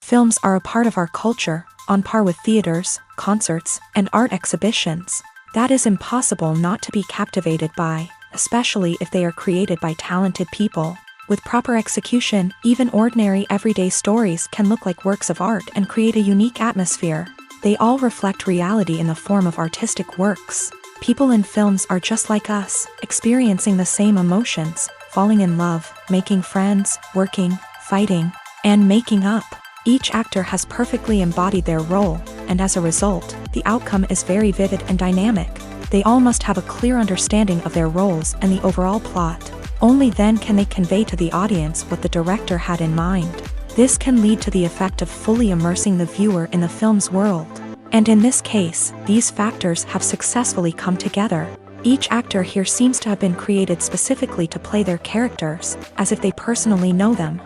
Films are a part of our culture, on par with theaters, concerts, and art exhibitions. That is impossible not to be captivated by, especially if they are created by talented people. With proper execution, even ordinary everyday stories can look like works of art and create a unique atmosphere. They all reflect reality in the form of artistic works. People in films are just like us, experiencing the same emotions, falling in love, making friends, working, fighting, and making up. Each actor has perfectly embodied their role, and as a result, the outcome is very vivid and dynamic. They all must have a clear understanding of their roles and the overall plot. Only then can they convey to the audience what the director had in mind. This can lead to the effect of fully immersing the viewer in the film's world. And in this case, these factors have successfully come together. Each actor here seems to have been created specifically to play their characters, as if they personally know them.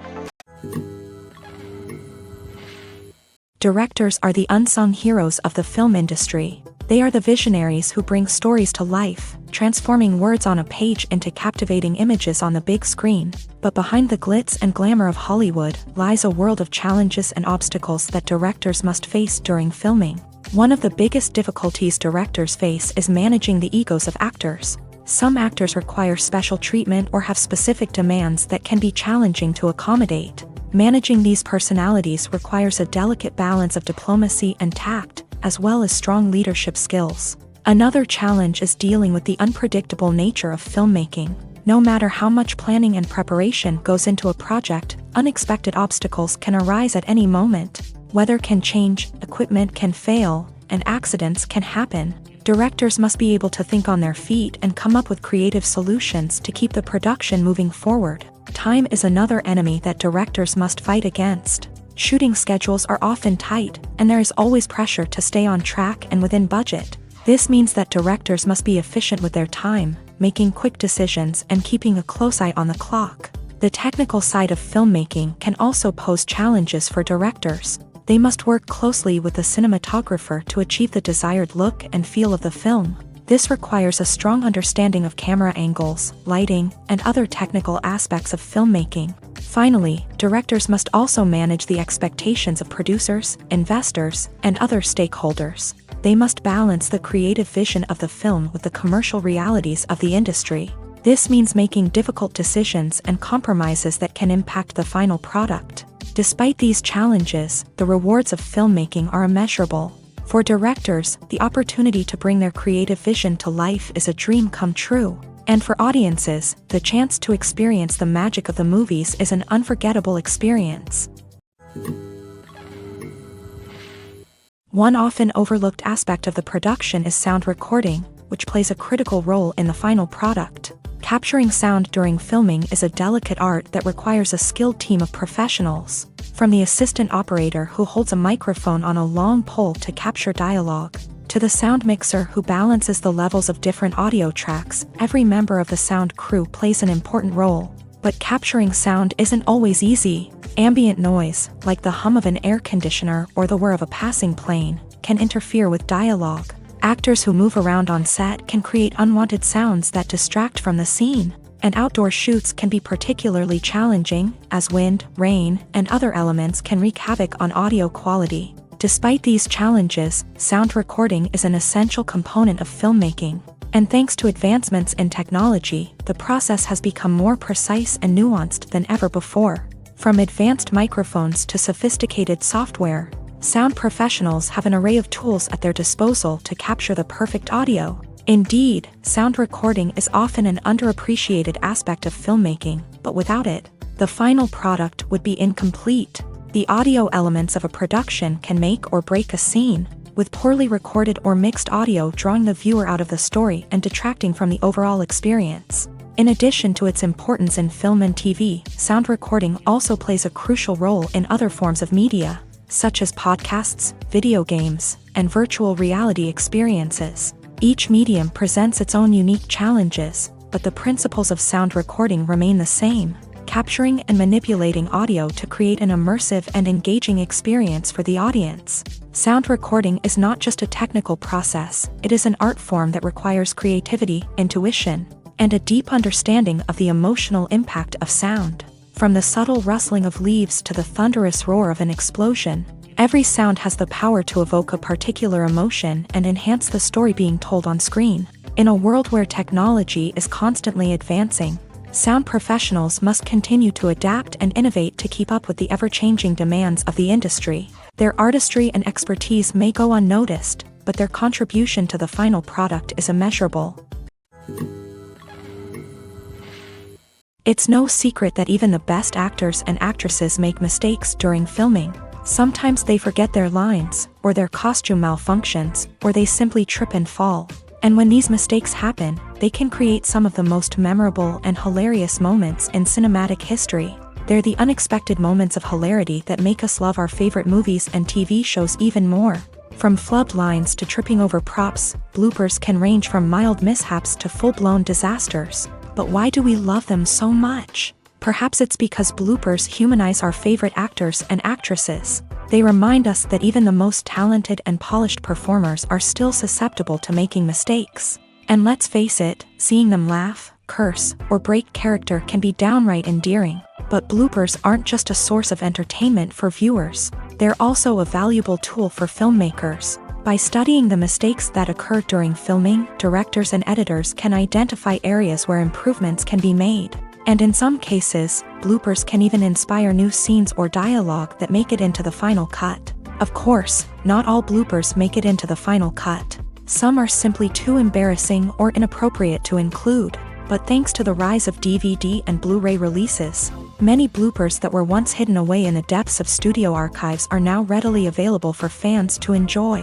Directors are the unsung heroes of the film industry. They are the visionaries who bring stories to life, transforming words on a page into captivating images on the big screen. But behind the glitz and glamour of Hollywood lies a world of challenges and obstacles that directors must face during filming. One of the biggest difficulties directors face is managing the egos of actors. Some actors require special treatment or have specific demands that can be challenging to accommodate. Managing these personalities requires a delicate balance of diplomacy and tact, as well as strong leadership skills. Another challenge is dealing with the unpredictable nature of filmmaking. No matter how much planning and preparation goes into a project, unexpected obstacles can arise at any moment. Weather can change, equipment can fail, and accidents can happen. Directors must be able to think on their feet and come up with creative solutions to keep the production moving forward. Time is another enemy that directors must fight against. Shooting schedules are often tight, and there is always pressure to stay on track and within budget. This means that directors must be efficient with their time, making quick decisions and keeping a close eye on the clock. The technical side of filmmaking can also pose challenges for directors. They must work closely with the cinematographer to achieve the desired look and feel of the film. This requires a strong understanding of camera angles, lighting, and other technical aspects of filmmaking. Finally, directors must also manage the expectations of producers, investors, and other stakeholders. They must balance the creative vision of the film with the commercial realities of the industry. This means making difficult decisions and compromises that can impact the final product. Despite these challenges, the rewards of filmmaking are immeasurable. For directors, the opportunity to bring their creative vision to life is a dream come true. And for audiences, the chance to experience the magic of the movies is an unforgettable experience. One often overlooked aspect of the production is sound recording, which plays a critical role in the final product. Capturing sound during filming is a delicate art that requires a skilled team of professionals. From the assistant operator who holds a microphone on a long pole to capture dialogue, to the sound mixer who balances the levels of different audio tracks, every member of the sound crew plays an important role. But capturing sound isn't always easy. Ambient noise, like the hum of an air conditioner or the whir of a passing plane, can interfere with dialogue. Actors who move around on set can create unwanted sounds that distract from the scene. And outdoor shoots can be particularly challenging, as wind, rain, and other elements can wreak havoc on audio quality. Despite these challenges, sound recording is an essential component of filmmaking. And thanks to advancements in technology, the process has become more precise and nuanced than ever before. From advanced microphones to sophisticated software, sound professionals have an array of tools at their disposal to capture the perfect audio. Indeed, sound recording is often an underappreciated aspect of filmmaking, but without it, the final product would be incomplete. The audio elements of a production can make or break a scene, with poorly recorded or mixed audio drawing the viewer out of the story and detracting from the overall experience. In addition to its importance in film and TV, sound recording also plays a crucial role in other forms of media, such as podcasts, video games, and virtual reality experiences. Each medium presents its own unique challenges, but the principles of sound recording remain the same, capturing and manipulating audio to create an immersive and engaging experience for the audience. Sound recording is not just a technical process, it is an art form that requires creativity, intuition, and a deep understanding of the emotional impact of sound. From the subtle rustling of leaves to the thunderous roar of an explosion, every sound has the power to evoke a particular emotion and enhance the story being told on screen. In a world where technology is constantly advancing, sound professionals must continue to adapt and innovate to keep up with the ever-changing demands of the industry. Their artistry and expertise may go unnoticed, but their contribution to the final product is immeasurable. It's no secret that even the best actors and actresses make mistakes during filming. Sometimes they forget their lines, or their costume malfunctions, or they simply trip and fall. And when these mistakes happen, they can create some of the most memorable and hilarious moments in cinematic history. They're the unexpected moments of hilarity that make us love our favorite movies and TV shows even more. From flubbed lines to tripping over props, bloopers can range from mild mishaps to full-blown disasters. But why do we love them so much? Perhaps it's because bloopers humanize our favorite actors and actresses. They remind us that even the most talented and polished performers are still susceptible to making mistakes. And let's face it, seeing them laugh, curse, or break character can be downright endearing. But bloopers aren't just a source of entertainment for viewers. They're also a valuable tool for filmmakers. By studying the mistakes that occur during filming, directors and editors can identify areas where improvements can be made. And in some cases, bloopers can even inspire new scenes or dialogue that make it into the final cut. Of course, not all bloopers make it into the final cut. Some are simply too embarrassing or inappropriate to include. But thanks to the rise of DVD and Blu-ray releases, many bloopers that were once hidden away in the depths of studio archives are now readily available for fans to enjoy.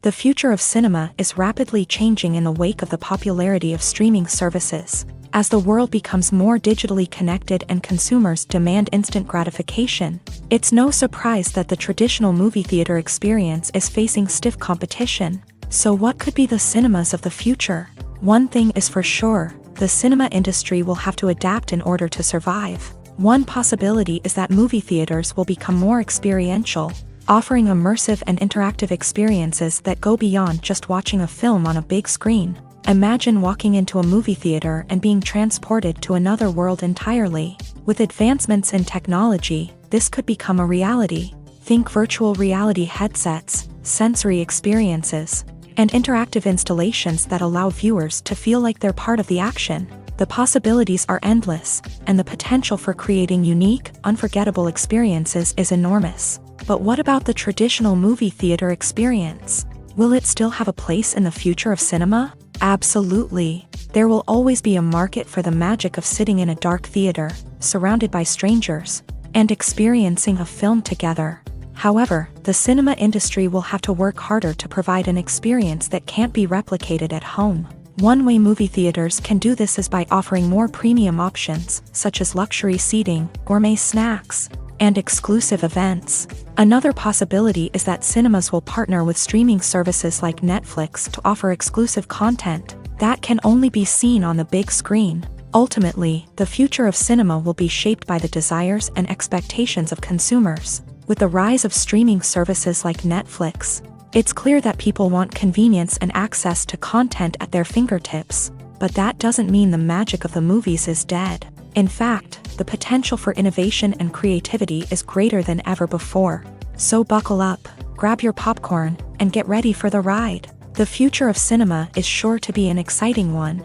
The future of cinema is rapidly changing in the wake of the popularity of streaming services. As the world becomes more digitally connected and consumers demand instant gratification, it's no surprise that the traditional movie theater experience is facing stiff competition. So what could be the cinemas of the future? One thing is for sure, the cinema industry will have to adapt in order to survive. One possibility is that movie theaters will become more experiential, offering immersive and interactive experiences that go beyond just watching a film on a big screen. Imagine walking into a movie theater and being transported to another world entirely. With advancements in technology, this could become a reality. Think virtual reality headsets, sensory experiences, and interactive installations that allow viewers to feel like they're part of the action. The possibilities are endless, and the potential for creating unique, unforgettable experiences is enormous. But what about the traditional movie theater experience? Will it still have a place in the future of cinema? Absolutely. There will always be a market for the magic of sitting in a dark theater, surrounded by strangers, and experiencing a film together. However, the cinema industry will have to work harder to provide an experience that can't be replicated at home. One way movie theaters can do this is by offering more premium options, such as luxury seating, gourmet snacks, and exclusive events. Another possibility is that cinemas will partner with streaming services like Netflix to offer exclusive content that can only be seen on the big screen. Ultimately, the future of cinema will be shaped by the desires and expectations of consumers. With the rise of streaming services like Netflix, it's clear that people want convenience and access to content at their fingertips. But that doesn't mean the magic of the movies is dead. In fact, the potential for innovation and creativity is greater than ever before. So buckle up, grab your popcorn, and get ready for the ride. The future of cinema is sure to be an exciting one.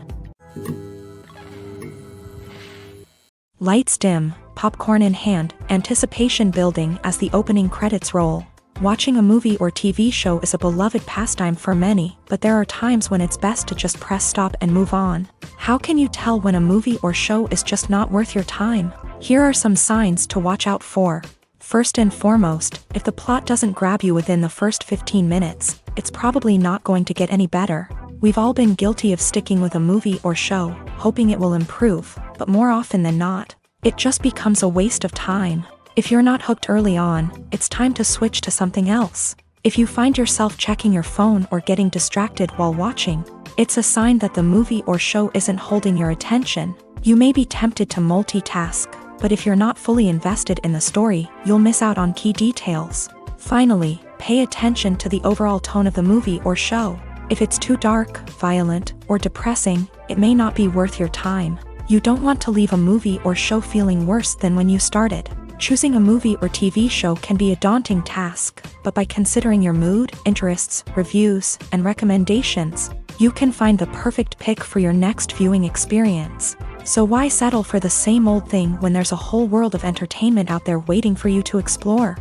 Lights dim, popcorn in hand, anticipation building as the opening credits roll. Watching a movie or TV show is a beloved pastime for many, but there are times when it's best to just press stop and move on. How can you tell when a movie or show is just not worth your time? Here are some signs to watch out for. First and foremost, if the plot doesn't grab you within the first 15 minutes, it's probably not going to get any better. We've all been guilty of sticking with a movie or show, hoping it will improve, but more often than not, it just becomes a waste of time. If you're not hooked early on, it's time to switch to something else. If you find yourself checking your phone or getting distracted while watching, it's a sign that the movie or show isn't holding your attention. You may be tempted to multitask, but if you're not fully invested in the story, you'll miss out on key details. Finally, pay attention to the overall tone of the movie or show. If it's too dark, violent, or depressing, it may not be worth your time. You don't want to leave a movie or show feeling worse than when you started. Choosing a movie or TV show can be a daunting task, but by considering your mood, interests, reviews, and recommendations, you can find the perfect pick for your next viewing experience. So why settle for the same old thing when there's a whole world of entertainment out there waiting for you to explore?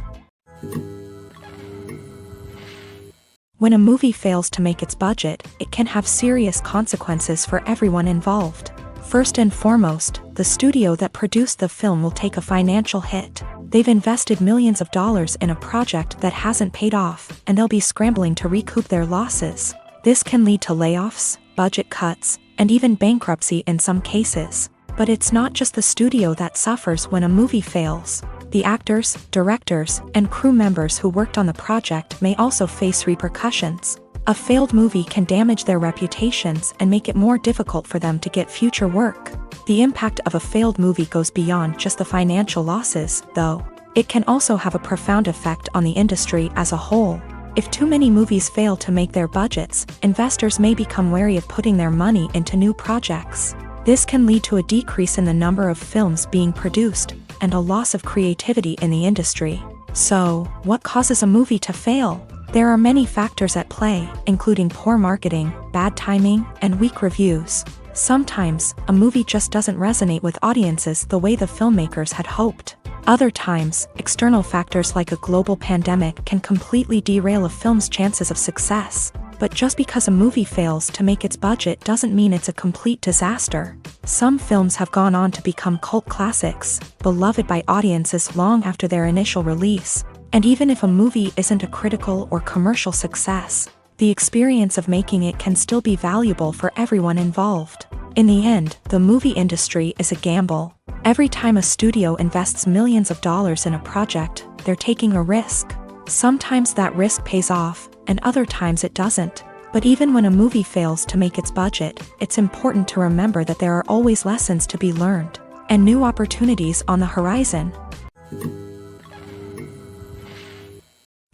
When a movie fails to make its budget, it can have serious consequences for everyone involved. First and foremost, the studio that produced the film will take a financial hit. They've invested millions of dollars in a project that hasn't paid off, and they'll be scrambling to recoup their losses. This can lead to layoffs, budget cuts, and even bankruptcy in some cases. But it's not just the studio that suffers when a movie fails. The actors, directors, and crew members who worked on the project may also face repercussions. A failed movie can damage their reputations and make it more difficult for them to get future work. The impact of a failed movie goes beyond just the financial losses, though. It can also have a profound effect on the industry as a whole. If too many movies fail to make their budgets, investors may become wary of putting their money into new projects. This can lead to a decrease in the number of films being produced, and a loss of creativity in the industry. So, what causes a movie to fail? There are many factors at play, including poor marketing, bad timing, and weak reviews. Sometimes, a movie just doesn't resonate with audiences the way the filmmakers had hoped. Other times, external factors like a global pandemic can completely derail a film's chances of success. But just because a movie fails to make its budget doesn't mean it's a complete disaster. Some films have gone on to become cult classics, beloved by audiences long after their initial release. And even if a movie isn't a critical or commercial success, the experience of making it can still be valuable for everyone involved. In the end, the movie industry is a gamble. Every time a studio invests millions of dollars in a project, they're taking a risk. Sometimes that risk pays off, and other times it doesn't. But even when a movie fails to make its budget, it's important to remember that there are always lessons to be learned, and new opportunities on the horizon.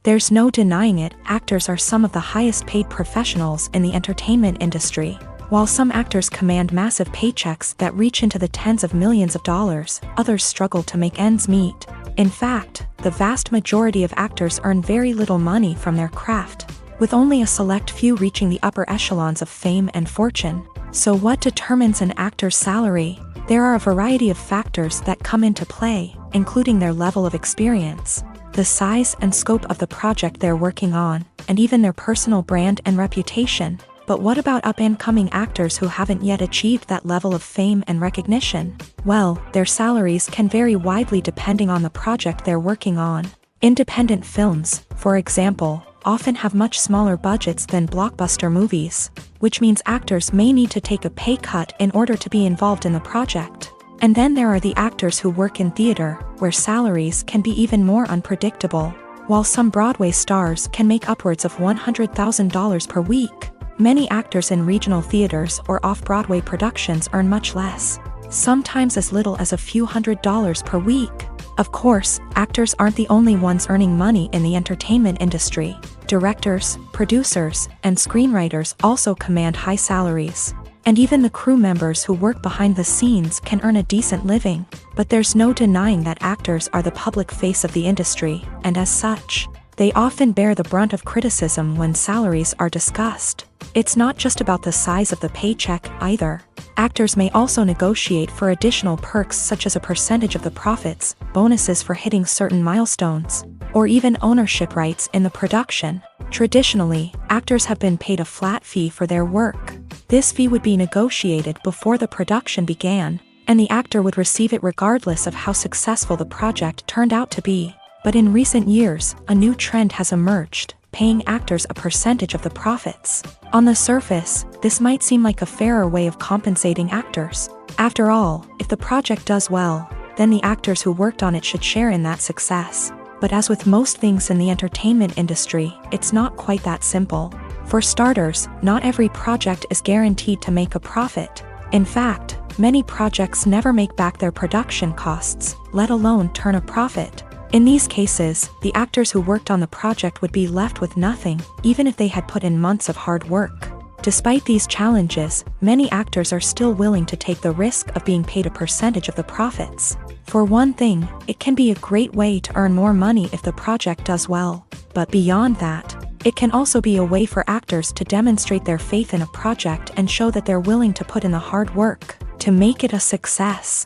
There's no denying it, actors are some of the highest paid professionals in the entertainment industry. While some actors command massive paychecks that reach into the tens of millions of dollars, others struggle to make ends meet. In fact, the vast majority of actors earn very little money from their craft, with only a select few reaching the upper echelons of fame and fortune. So what determines an actor's salary? There are a variety of factors that come into play, including their level of experience, the size and scope of the project they're working on, and even their personal brand and reputation. But what about up-and-coming actors who haven't yet achieved that level of fame and recognition? Well, their salaries can vary widely depending on the project they're working on. Independent films, for example, often have much smaller budgets than blockbuster movies, which means actors may need to take a pay cut in order to be involved in the project. And then there are the actors who work in theater, where salaries can be even more unpredictable. While some Broadway stars can make upwards of $100,000 per week, many actors in regional theaters or off-Broadway productions earn much less, sometimes as little as a few $100s per week. Of course, actors aren't the only ones earning money in the entertainment industry. Directors, producers, and screenwriters also command high salaries. And even the crew members who work behind the scenes can earn a decent living. But there's no denying that actors are the public face of the industry, and as such, they often bear the brunt of criticism when salaries are discussed. It's not just about the size of the paycheck, either. Actors may also negotiate for additional perks such as a percentage of the profits, bonuses for hitting certain milestones, or even ownership rights in the production. Traditionally, actors have been paid a flat fee for their work. This fee would be negotiated before the production began, and the actor would receive it regardless of how successful the project turned out to be. But in recent years, a new trend has emerged, paying actors a percentage of the profits. On the surface, this might seem like a fairer way of compensating actors. After all, if the project does well, then the actors who worked on it should share in that success. But as with most things in the entertainment industry, it's not quite that simple. For starters, not every project is guaranteed to make a profit. In fact, many projects never make back their production costs, let alone turn a profit. In these cases, the actors who worked on the project would be left with nothing, even if they had put in months of hard work. Despite these challenges, many actors are still willing to take the risk of being paid a percentage of the profits. For one thing, it can be a great way to earn more money if the project does well. But beyond that, it can also be a way for actors to demonstrate their faith in a project and show that they're willing to put in the hard work to make it a success.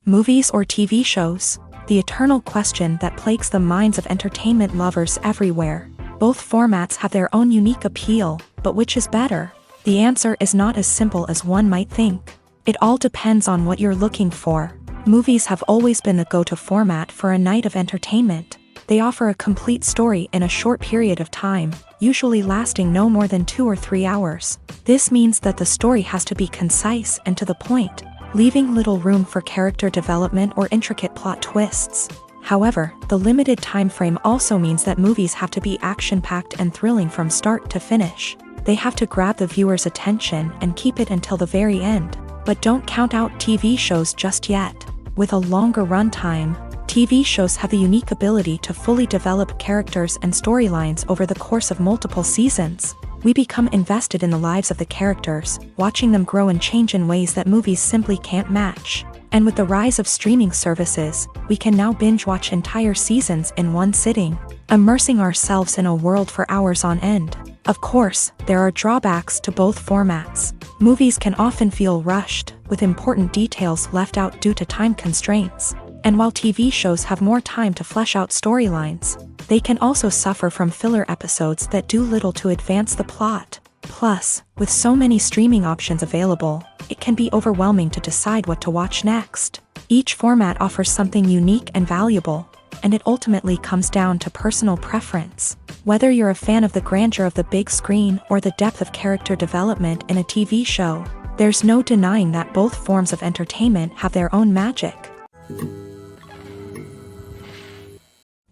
Movies or TV shows? The eternal question that plagues the minds of entertainment lovers everywhere. Both formats have their own unique appeal, but which is better? The answer is not as simple as one might think. It all depends on what you're looking for. Movies have always been the go-to format for a night of entertainment. They offer a complete story in a short period of time, usually lasting no more than 2 or 3 hours. This means that the story has to be concise and to the point, leaving little room for character development or intricate plot twists. However, the limited time frame also means that movies have to be action-packed and thrilling from start to finish. They have to grab the viewer's attention and keep it until the very end. But don't count out TV shows just yet. With a longer runtime, TV shows have the unique ability to fully develop characters and storylines over the course of multiple seasons. We become invested in the lives of the characters, watching them grow and change in ways that movies simply can't match. And with the rise of streaming services, we can now binge-watch entire seasons in one sitting, immersing ourselves in a world for hours on end. Of course, there are drawbacks to both formats. Movies can often feel rushed, with important details left out due to time constraints. And while TV shows have more time to flesh out storylines, they can also suffer from filler episodes that do little to advance the plot. Plus, with so many streaming options available, it can be overwhelming to decide what to watch next. Each format offers something unique and valuable, and it ultimately comes down to personal preference. Whether you're a fan of the grandeur of the big screen or the depth of character development in a TV show, there's no denying that both forms of entertainment have their own magic.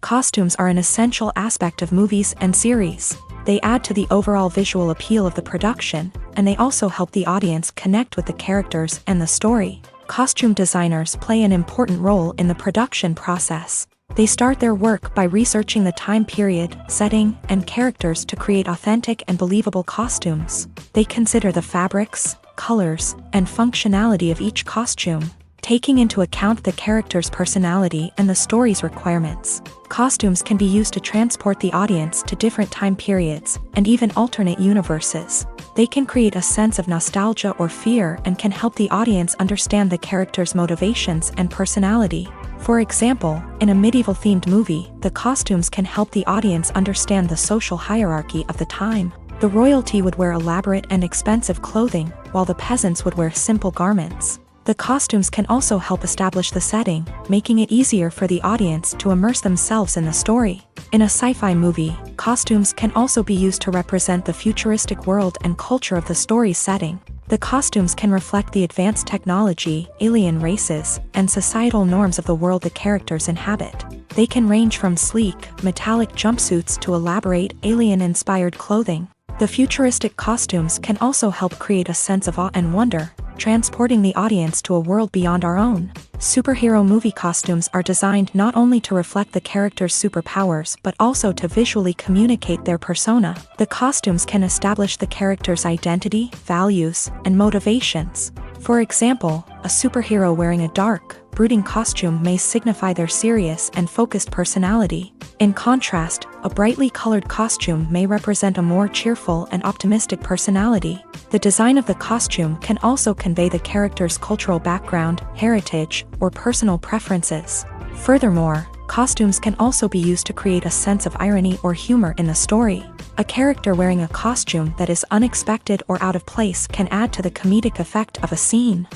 Costumes are an essential aspect of movies and series. They add to the overall visual appeal of the production, and they also help the audience connect with the characters and the story. Costume designers play an important role in the production process. They start their work by researching the time period, setting, and characters to create authentic and believable costumes. They consider the fabrics, colors, and functionality of each costume, taking into account the character's personality and the story's requirements. Costumes can be used to transport the audience to different time periods and even alternate universes. They can create a sense of nostalgia or fear and can help the audience understand the character's motivations and personality. For example, in a medieval-themed movie, the costumes can help the audience understand the social hierarchy of the time. The royalty would wear elaborate and expensive clothing, while the peasants would wear simple garments. The costumes can also help establish the setting, making it easier for the audience to immerse themselves in the story. In a sci-fi movie, costumes can also be used to represent the futuristic world and culture of the story's setting. The costumes can reflect the advanced technology, alien races, and societal norms of the world the characters inhabit. They can range from sleek, metallic jumpsuits to elaborate, alien-inspired clothing. The futuristic costumes can also help create a sense of awe and wonder, transporting the audience to a world beyond our own. Superhero movie costumes are designed not only to reflect the character's superpowers but also to visually communicate their persona. The costumes can establish the character's identity, values, and motivations. For example, a superhero wearing a dark, brooding costume may signify their serious and focused personality. In contrast, a brightly colored costume may represent a more cheerful and optimistic personality. The design of the costume can also convey the character's cultural background, heritage, or personal preferences. Furthermore, costumes can also be used to create a sense of irony or humor in the story. A character wearing a costume that is unexpected or out of place can add to the comedic effect of a scene.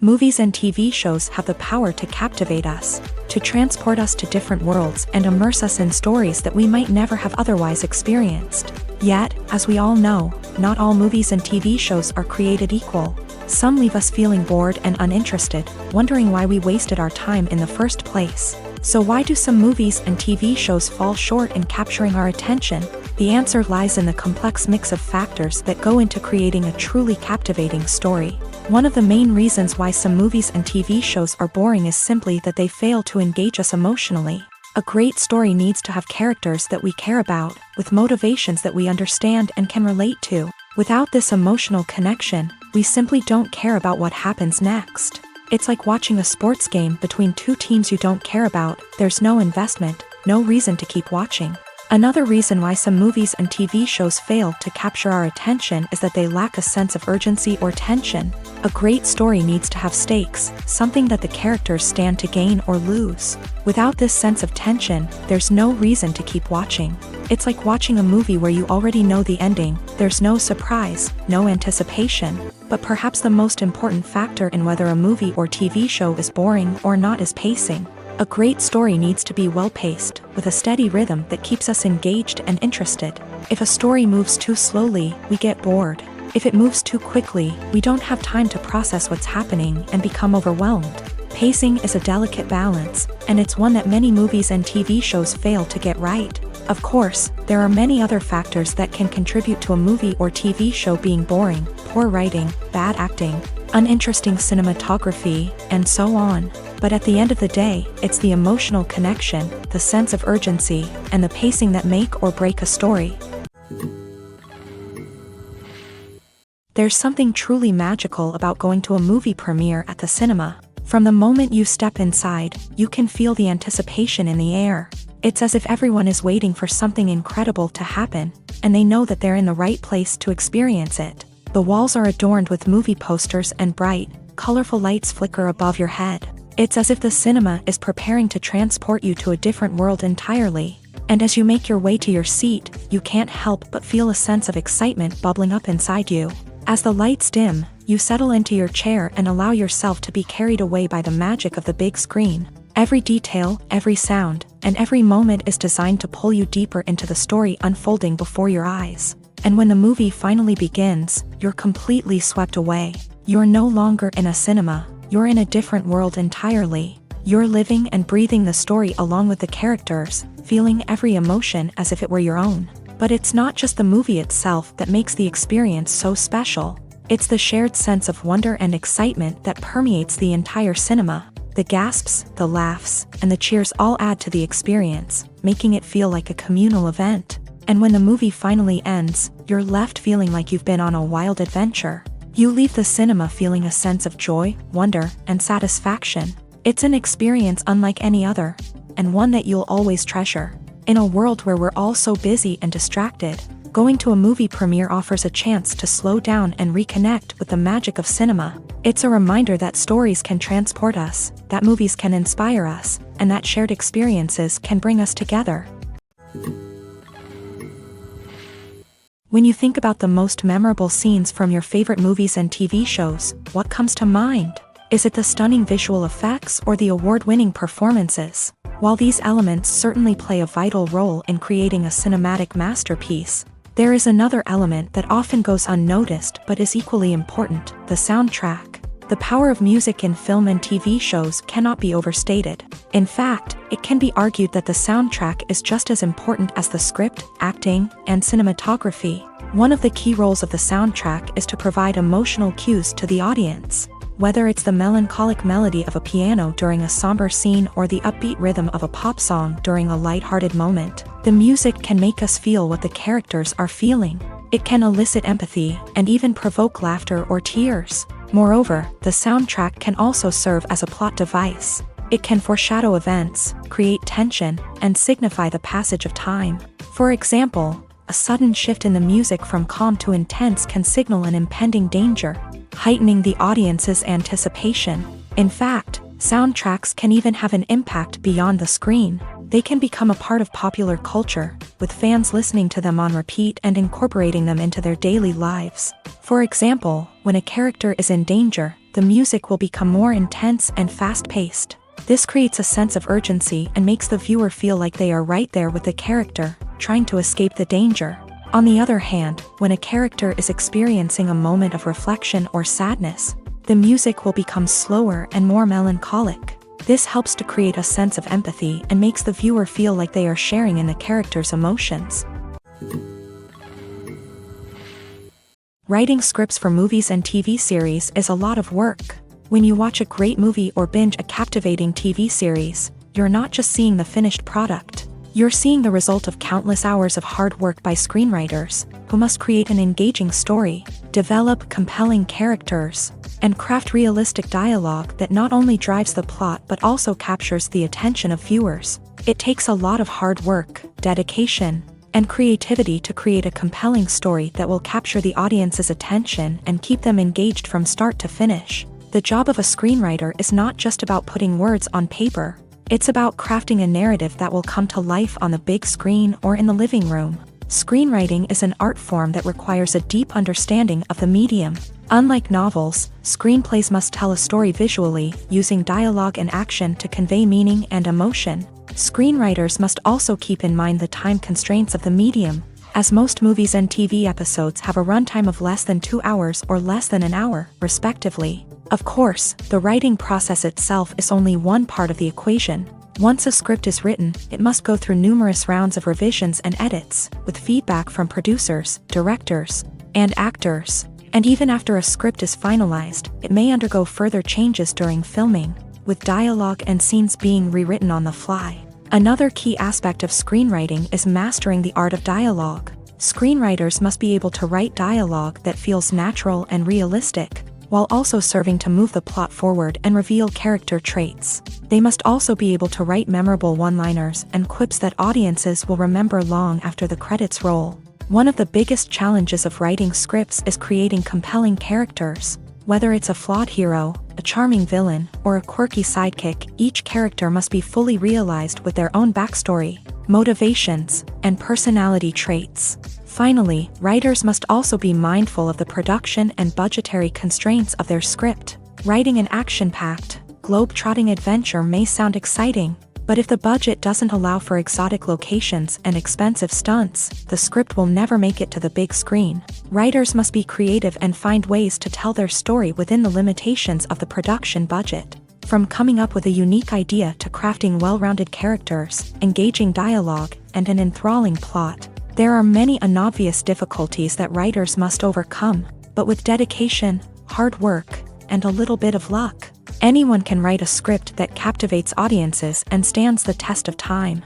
Movies and TV shows have the power to captivate us, to transport us to different worlds and immerse us in stories that we might never have otherwise experienced. Yet, as we all know, not all movies and TV shows are created equal. Some leave us feeling bored and uninterested, wondering why we wasted our time in the first place. So why do some movies and TV shows fall short in capturing our attention? The answer lies in the complex mix of factors that go into creating a truly captivating story. One of the main reasons why some movies and TV shows are boring is simply that they fail to engage us emotionally. A great story needs to have characters that we care about, with motivations that we understand and can relate to. Without this emotional connection, we simply don't care about what happens next. It's like watching a sports game between two teams you don't care about. There's no investment, no reason to keep watching. Another reason why some movies and TV shows fail to capture our attention is that they lack a sense of urgency or tension. A great story needs to have stakes, something that the characters stand to gain or lose. Without this sense of tension, there's no reason to keep watching. It's like watching a movie where you already know the ending. There's no surprise, no anticipation. But perhaps the most important factor in whether a movie or TV show is boring or not is pacing. A great story needs to be well-paced, with a steady rhythm that keeps us engaged and interested. If a story moves too slowly, we get bored. If it moves too quickly, we don't have time to process what's happening and become overwhelmed. Pacing is a delicate balance, and it's one that many movies and TV shows fail to get right. Of course, there are many other factors that can contribute to a movie or TV show being boring: poor writing, bad acting, uninteresting cinematography, and so on. But at the end of the day, it's the emotional connection, the sense of urgency, and the pacing that make or break a story. There's something truly magical about going to a movie premiere at the cinema. From the moment you step inside, you can feel the anticipation in the air. It's as if everyone is waiting for something incredible to happen, and they know that they're in the right place to experience it. The walls are adorned with movie posters and bright, colorful lights flicker above your head. It's as if the cinema is preparing to transport you to a different world entirely. And as you make your way to your seat, you can't help but feel a sense of excitement bubbling up inside you. As the lights dim, you settle into your chair and allow yourself to be carried away by the magic of the big screen. Every detail, every sound, and every moment is designed to pull you deeper into the story unfolding before your eyes. And when the movie finally begins, you're completely swept away. You're no longer in a cinema. You're in a different world entirely. You're living and breathing the story along with the characters, feeling every emotion as if it were your own. But it's not just the movie itself that makes the experience so special. It's the shared sense of wonder and excitement that permeates the entire cinema. The gasps, the laughs, and the cheers all add to the experience, making it feel like a communal event. And when the movie finally ends, you're left feeling like you've been on a wild adventure. You leave the cinema feeling a sense of joy, wonder, and satisfaction. It's an experience unlike any other, and one that you'll always treasure. In a world where we're all so busy and distracted, going to a movie premiere offers a chance to slow down and reconnect with the magic of cinema. It's a reminder that stories can transport us, that movies can inspire us, and that shared experiences can bring us together. When you think about the most memorable scenes from your favorite movies and TV shows, what comes to mind? Is it the stunning visual effects or the award-winning performances? While these elements certainly play a vital role in creating a cinematic masterpiece, there is another element that often goes unnoticed but is equally important: the soundtrack. The power of music in film and TV shows cannot be overstated. In fact, it can be argued that the soundtrack is just as important as the script, acting, and cinematography. One of the key roles of the soundtrack is to provide emotional cues to the audience. Whether it's the melancholic melody of a piano during a somber scene or the upbeat rhythm of a pop song during a lighthearted moment, the music can make us feel what the characters are feeling. It can elicit empathy and even provoke laughter or tears. Moreover, the soundtrack can also serve as a plot device. It can foreshadow events, create tension, and signify the passage of time. For example, a sudden shift in the music from calm to intense can signal an impending danger, heightening the audience's anticipation. In fact, soundtracks can even have an impact beyond the screen. They can become a part of popular culture, with fans listening to them on repeat and incorporating them into their daily lives. For example, when a character is in danger, the music will become more intense and fast-paced. This creates a sense of urgency and makes the viewer feel like they are right there with the character, trying to escape the danger. On the other hand, when a character is experiencing a moment of reflection or sadness, the music will become slower and more melancholic. This helps to create a sense of empathy and makes the viewer feel like they are sharing in the character's emotions. Writing scripts for movies and TV series is a lot of work. When you watch a great movie or binge a captivating TV series, you're not just seeing the finished product. You're seeing the result of countless hours of hard work by screenwriters, who must create an engaging story, develop compelling characters, and craft realistic dialogue that not only drives the plot but also captures the attention of viewers. It takes a lot of hard work, dedication, and creativity to create a compelling story that will capture the audience's attention and keep them engaged from start to finish. The job of a screenwriter is not just about putting words on paper. It's about crafting a narrative that will come to life on the big screen or in the living room. Screenwriting is an art form that requires a deep understanding of the medium. Unlike novels, screenplays must tell a story visually, using dialogue and action to convey meaning and emotion. Screenwriters must also keep in mind the time constraints of the medium, as most movies and TV episodes have a runtime of less than 2 hours or less than an hour, respectively. Of course, the writing process itself is only one part of the equation. Once a script is written, it must go through numerous rounds of revisions and edits, with feedback from producers, directors, and actors. And even after a script is finalized, it may undergo further changes during filming, with dialogue and scenes being rewritten on the fly. Another key aspect of screenwriting is mastering the art of dialogue. Screenwriters must be able to write dialogue that feels natural and realistic, while also serving to move the plot forward and reveal character traits. They must also be able to write memorable one-liners and quips that audiences will remember long after the credits roll. One of the biggest challenges of writing scripts is creating compelling characters. Whether it's a flawed hero, a charming villain, or a quirky sidekick, each character must be fully realized with their own backstory, motivations, and personality traits. Finally, writers must also be mindful of the production and budgetary constraints of their script. Writing an action-packed, globe-trotting adventure may sound exciting, but if the budget doesn't allow for exotic locations and expensive stunts, the script will never make it to the big screen. Writers must be creative and find ways to tell their story within the limitations of the production budget. From coming up with a unique idea to crafting well-rounded characters, engaging dialogue, and an enthralling plot, there are many unobvious difficulties that writers must overcome, but with dedication, hard work, and a little bit of luck, anyone can write a script that captivates audiences and stands the test of time.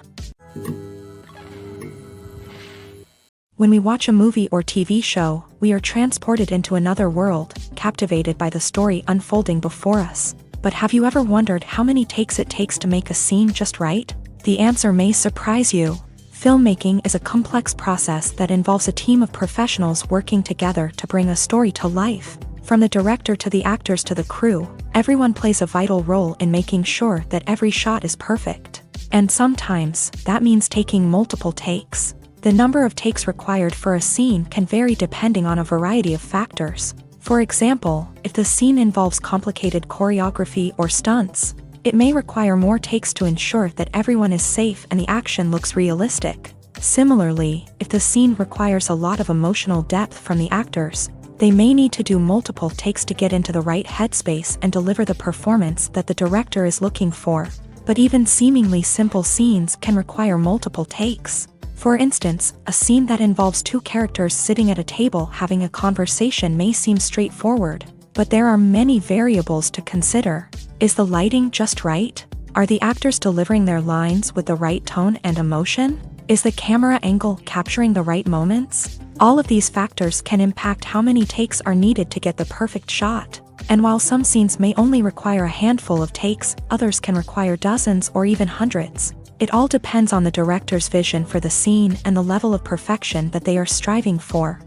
When we watch a movie or TV show, we are transported into another world, captivated by the story unfolding before us. But have you ever wondered how many takes it takes to make a scene just right? The answer may surprise you. Filmmaking is a complex process that involves a team of professionals working together to bring a story to life. From the director to the actors to the crew, everyone plays a vital role in making sure that every shot is perfect. And sometimes, that means taking multiple takes. The number of takes required for a scene can vary depending on a variety of factors. For example, if the scene involves complicated choreography or stunts, it may require more takes to ensure that everyone is safe and the action looks realistic. Similarly, if the scene requires a lot of emotional depth from the actors, they may need to do multiple takes to get into the right headspace and deliver the performance that the director is looking for. But even seemingly simple scenes can require multiple takes. For instance, a scene that involves two characters sitting at a table having a conversation may seem straightforward, but there are many variables to consider. Is the lighting just right? Are the actors delivering their lines with the right tone and emotion? Is the camera angle capturing the right moments? All of these factors can impact how many takes are needed to get the perfect shot. And while some scenes may only require a handful of takes, others can require dozens or even hundreds. It all depends on the director's vision for the scene and the level of perfection that they are striving for.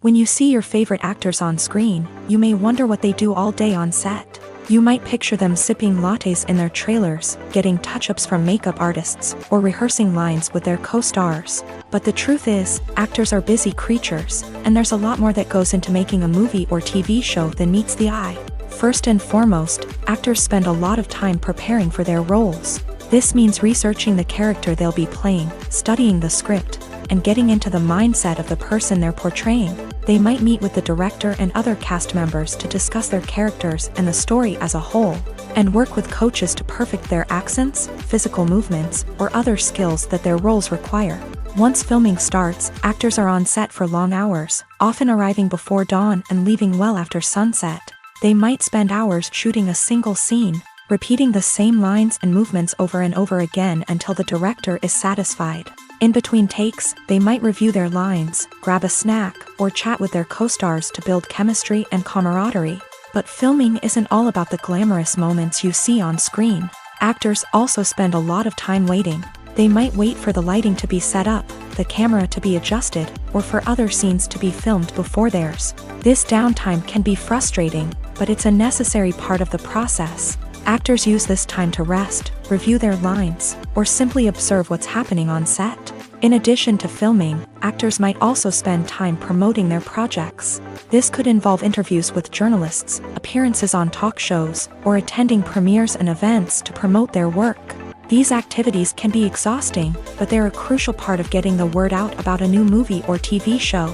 When you see your favorite actors on screen, you may wonder what they do all day on set. You might picture them sipping lattes in their trailers, getting touch-ups from makeup artists, or rehearsing lines with their co-stars. But the truth is, actors are busy creatures, and there's a lot more that goes into making a movie or TV show than meets the eye. First and foremost, actors spend a lot of time preparing for their roles. This means researching the character they'll be playing, studying the script, and getting into the mindset of the person they're portraying. They might meet with the director and other cast members to discuss their characters and the story as a whole, and work with coaches to perfect their accents, physical movements, or other skills that their roles require. Once filming starts, actors are on set for long hours, often arriving before dawn and leaving well after sunset. They might spend hours shooting a single scene, repeating the same lines and movements over and over again until the director is satisfied. In between takes, they might review their lines, grab a snack, or chat with their co-stars to build chemistry and camaraderie. But filming isn't all about the glamorous moments you see on screen. Actors also spend a lot of time waiting. They might wait for the lighting to be set up, the camera to be adjusted, or for other scenes to be filmed before theirs. This downtime can be frustrating, but it's a necessary part of the process. Actors use this time to rest, review their lines, or simply observe what's happening on set. In addition to filming, actors might also spend time promoting their projects. This could involve interviews with journalists, appearances on talk shows, or attending premieres and events to promote their work. These activities can be exhausting, but they're a crucial part of getting the word out about a new movie or TV show.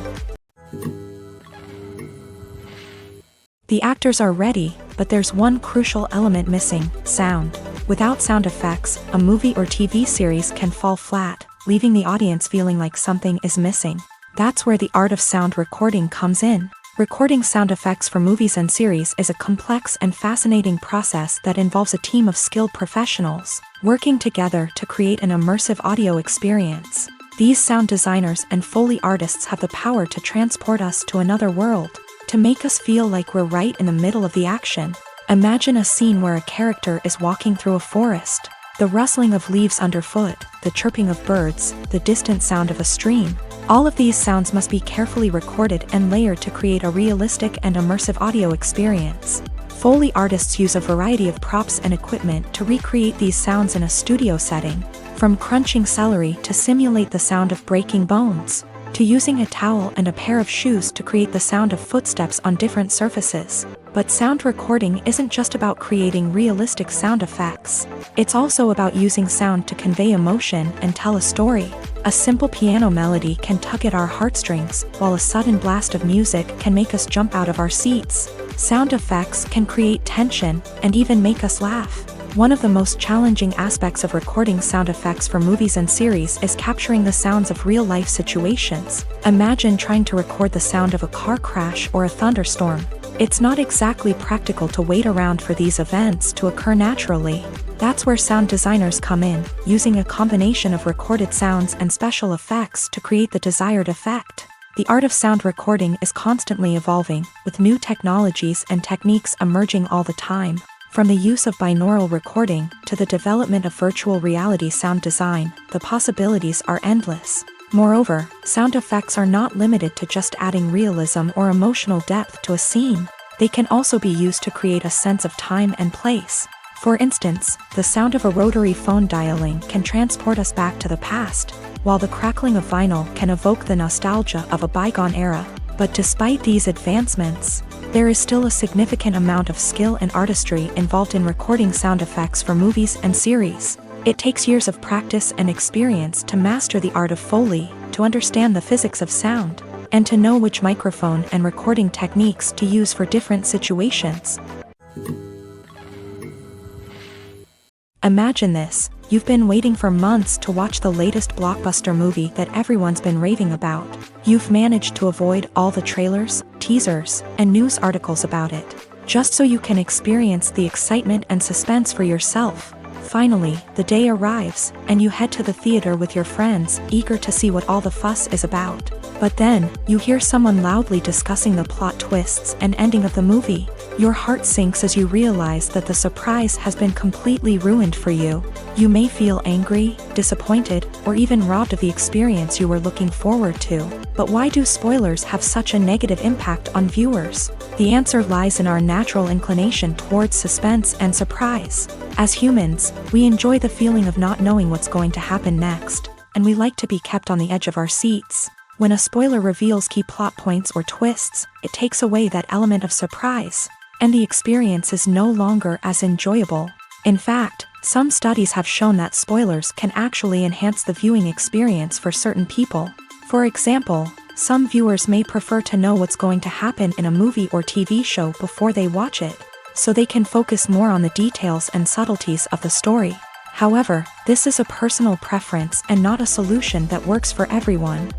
The actors are ready, but there's one crucial element missing: sound. Without sound effects, a movie or TV series can fall flat, leaving the audience feeling like something is missing. That's where the art of sound recording comes in. Recording sound effects for movies and series is a complex and fascinating process that involves a team of skilled professionals working together to create an immersive audio experience. These sound designers and Foley artists have the power to transport us to another world, to make us feel like we're right in the middle of the action. Imagine a scene where a character is walking through a forest. The rustling of leaves underfoot, the chirping of birds, the distant sound of a stream. All of these sounds must be carefully recorded and layered to create a realistic and immersive audio experience. Foley artists use a variety of props and equipment to recreate these sounds in a studio setting, from crunching celery to simulate the sound of breaking bones, to using a towel and a pair of shoes to create the sound of footsteps on different surfaces. But sound recording isn't just about creating realistic sound effects. It's also about using sound to convey emotion and tell a story. A simple piano melody can tug at our heartstrings, while a sudden blast of music can make us jump out of our seats. Sound effects can create tension and even make us laugh. One of the most challenging aspects of recording sound effects for movies and series is capturing the sounds of real-life situations. Imagine trying to record the sound of a car crash or a thunderstorm. It's not exactly practical to wait around for these events to occur naturally. That's where sound designers come in, using a combination of recorded sounds and special effects to create the desired effect. The art of sound recording is constantly evolving, with new technologies and techniques emerging all the time. From the use of binaural recording to the development of virtual reality sound design, the possibilities are endless. Moreover, sound effects are not limited to just adding realism or emotional depth to a scene. They can also be used to create a sense of time and place. For instance, the sound of a rotary phone dialing can transport us back to the past, while the crackling of vinyl can evoke the nostalgia of a bygone era. But despite these advancements, there is still a significant amount of skill and artistry involved in recording sound effects for movies and series. It takes years of practice and experience to master the art of Foley, to understand the physics of sound, and to know which microphone and recording techniques to use for different situations. Imagine this: you've been waiting for months to watch the latest blockbuster movie that everyone's been raving about. You've managed to avoid all the trailers, teasers, and news articles about it, just so you can experience the excitement and suspense for yourself. Finally, the day arrives, and you head to the theater with your friends, eager to see what all the fuss is about. But then, you hear someone loudly discussing the plot twists and ending of the movie. Your heart sinks as you realize that the surprise has been completely ruined for you. You may feel angry, disappointed, or even robbed of the experience you were looking forward to. But why do spoilers have such a negative impact on viewers? The answer lies in our natural inclination towards suspense and surprise. As humans, we enjoy the feeling of not knowing what's going to happen next, and we like to be kept on the edge of our seats. When a spoiler reveals key plot points or twists, it takes away that element of surprise, and the experience is no longer as enjoyable. In fact, some studies have shown that spoilers can actually enhance the viewing experience for certain people. For example, some viewers may prefer to know what's going to happen in a movie or TV show before they watch it, so they can focus more on the details and subtleties of the story. However, this is a personal preference and not a solution that works for everyone.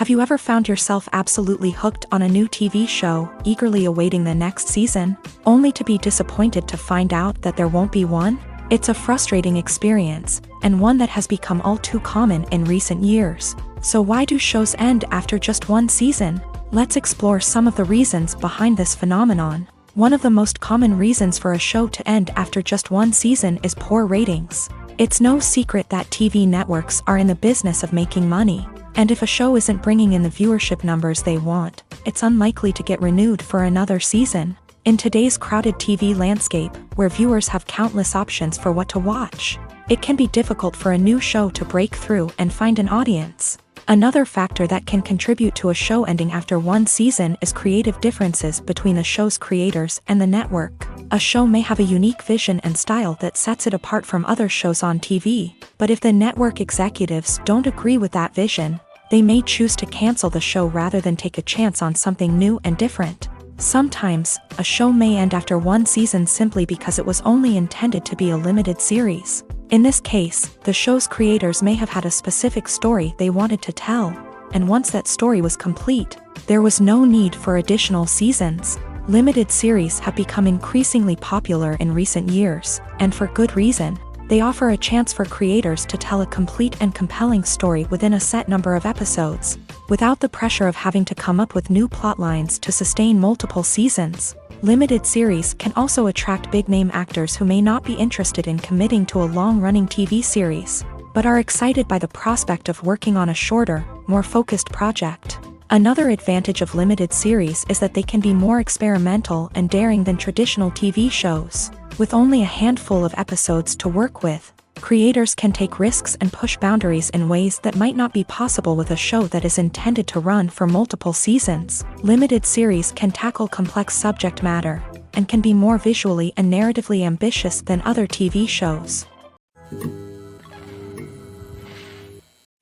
Have you ever found yourself absolutely hooked on a new TV show, eagerly awaiting the next season, only to be disappointed to find out that there won't be one? It's a frustrating experience, and one that has become all too common in recent years. So why do shows end after just one season? Let's explore some of the reasons behind this phenomenon. One of the most common reasons for a show to end after just one season is poor ratings. It's no secret that TV networks are in the business of making money, and if a show isn't bringing in the viewership numbers they want, it's unlikely to get renewed for another season. In today's crowded TV landscape, where viewers have countless options for what to watch, it can be difficult for a new show to break through and find an audience. Another factor that can contribute to a show ending after one season is creative differences between the show's creators and the network. A show may have a unique vision and style that sets it apart from other shows on TV, but if the network executives don't agree with that vision, they may choose to cancel the show rather than take a chance on something new and different. Sometimes, a show may end after one season simply because it was only intended to be a limited series. In this case, the show's creators may have had a specific story they wanted to tell, and once that story was complete, there was no need for additional seasons. Limited series have become increasingly popular in recent years, and for good reason. They offer a chance for creators to tell a complete and compelling story within a set number of episodes, without the pressure of having to come up with new plotlines to sustain multiple seasons. Limited series can also attract big-name actors who may not be interested in committing to a long-running TV series, but are excited by the prospect of working on a shorter, more focused project. Another advantage of limited series is that they can be more experimental and daring than traditional TV shows. With only a handful of episodes to work with, creators can take risks and push boundaries in ways that might not be possible with a show that is intended to run for multiple seasons. Limited series can tackle complex subject matter, and can be more visually and narratively ambitious than other TV shows.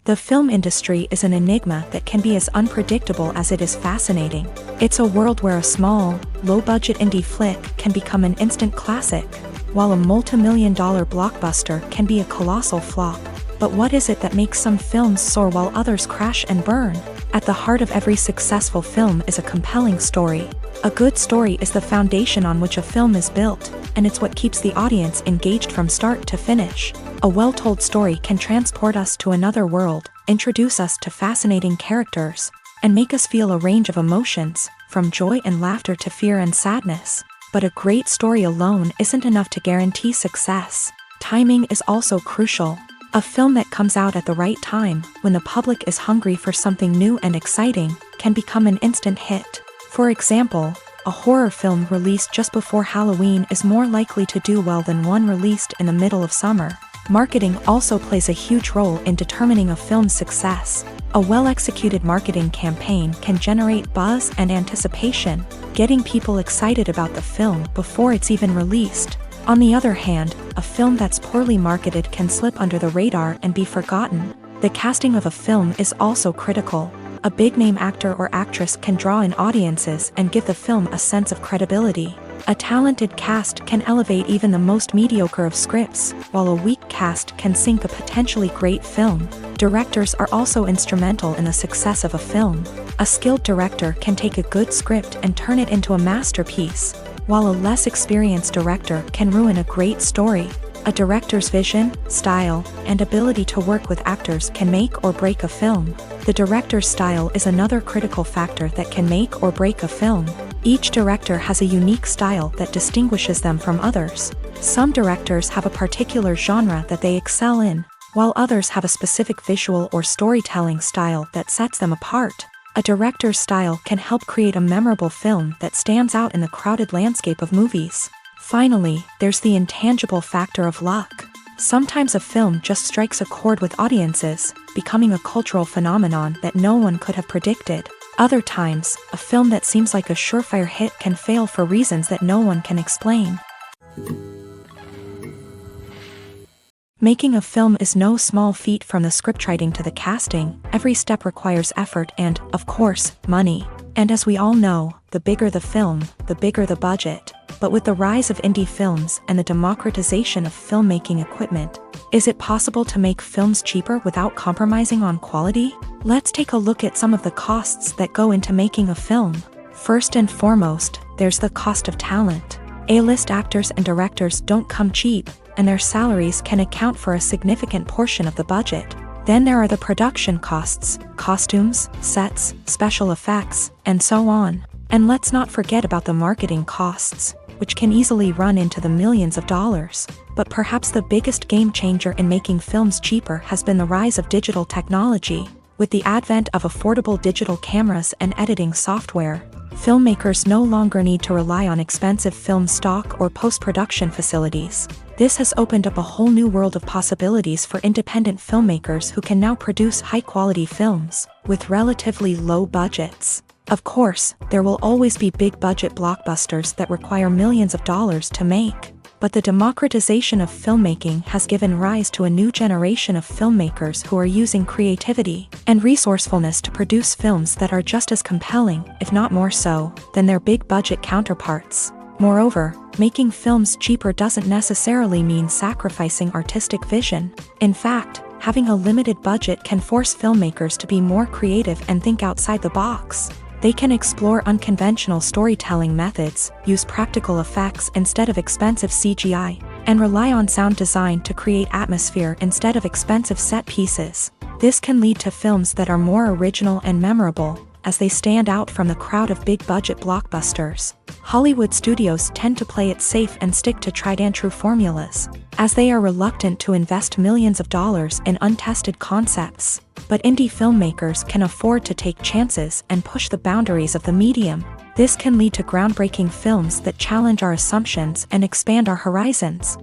The film industry is an enigma that can be as unpredictable as it is fascinating. It's a world where a small, low-budget indie flick can become an instant classic, while a multi-million-dollar blockbuster can be a colossal flop. But what is it that makes some films soar while others crash and burn? At the heart of every successful film is a compelling story. A good story is the foundation on which a film is built, and it's what keeps the audience engaged from start to finish. A well-told story can transport us to another world, introduce us to fascinating characters, and make us feel a range of emotions, from joy and laughter to fear and sadness. But a great story alone isn't enough to guarantee success. Timing is also crucial. A film that comes out at the right time, when the public is hungry for something new and exciting, can become an instant hit. For example, a horror film released just before Halloween is more likely to do well than one released in the middle of summer. Marketing also plays a huge role in determining a film's success. A well-executed marketing campaign can generate buzz and anticipation, getting people excited about the film before it's even released. On the other hand, a film that's poorly marketed can slip under the radar and be forgotten. The casting of a film is also critical. A big-name actor or actress can draw in audiences and give the film a sense of credibility. A talented cast can elevate even the most mediocre of scripts, while a weak cast can sink a potentially great film. Directors are also instrumental in the success of a film. A skilled director can take a good script and turn it into a masterpiece, while a less experienced director can ruin a great story. A director's vision, style, and ability to work with actors can make or break a film. The director's style is another critical factor that can make or break a film. Each director has a unique style that distinguishes them from others. Some directors have a particular genre that they excel in, while others have a specific visual or storytelling style that sets them apart. A director's style can help create a memorable film that stands out in the crowded landscape of movies. Finally, there's the intangible factor of luck. Sometimes a film just strikes a chord with audiences, becoming a cultural phenomenon that no one could have predicted. Other times, a film that seems like a surefire hit can fail for reasons that no one can explain. Making a film is no small feat. From the scriptwriting to the casting. Every step requires effort and, of course, money. And as we all know, the bigger the film, the bigger the budget. But with the rise of indie films and the democratization of filmmaking equipment, Is it possible to make films cheaper without compromising on quality? Let's take a look at some of the costs that go into making a film. First and foremost, there's the cost of talent. A-list actors and directors don't come cheap, and their salaries can account for a significant portion of the budget. Then there are the production costs, costumes, sets, special effects, and so on. And let's not forget about the marketing costs, which can easily run into the millions of dollars. But perhaps the biggest game changer in making films cheaper has been the rise of digital technology. With the advent of affordable digital cameras and editing software, filmmakers no longer need to rely on expensive film stock or post-production facilities. This has opened up a whole new world of possibilities for independent filmmakers who can now produce high-quality films with relatively low budgets. Of course, there will always be big-budget blockbusters that require millions of dollars to make. But the democratization of filmmaking has given rise to a new generation of filmmakers who are using creativity and resourcefulness to produce films that are just as compelling, if not more so, than their big-budget counterparts. Moreover, making films cheaper doesn't necessarily mean sacrificing artistic vision. In fact, having a limited budget can force filmmakers to be more creative and think outside the box. They can explore unconventional storytelling methods, use practical effects instead of expensive CGI, and rely on sound design to create atmosphere instead of expensive set pieces. This can lead to films that are more original and memorable, as they stand out from the crowd of big-budget blockbusters. Hollywood studios tend to play it safe and stick to tried-and-true formulas, as they are reluctant to invest millions of dollars in untested concepts. But indie filmmakers can afford to take chances and push the boundaries of the medium. This can lead to groundbreaking films that challenge our assumptions and expand our horizons.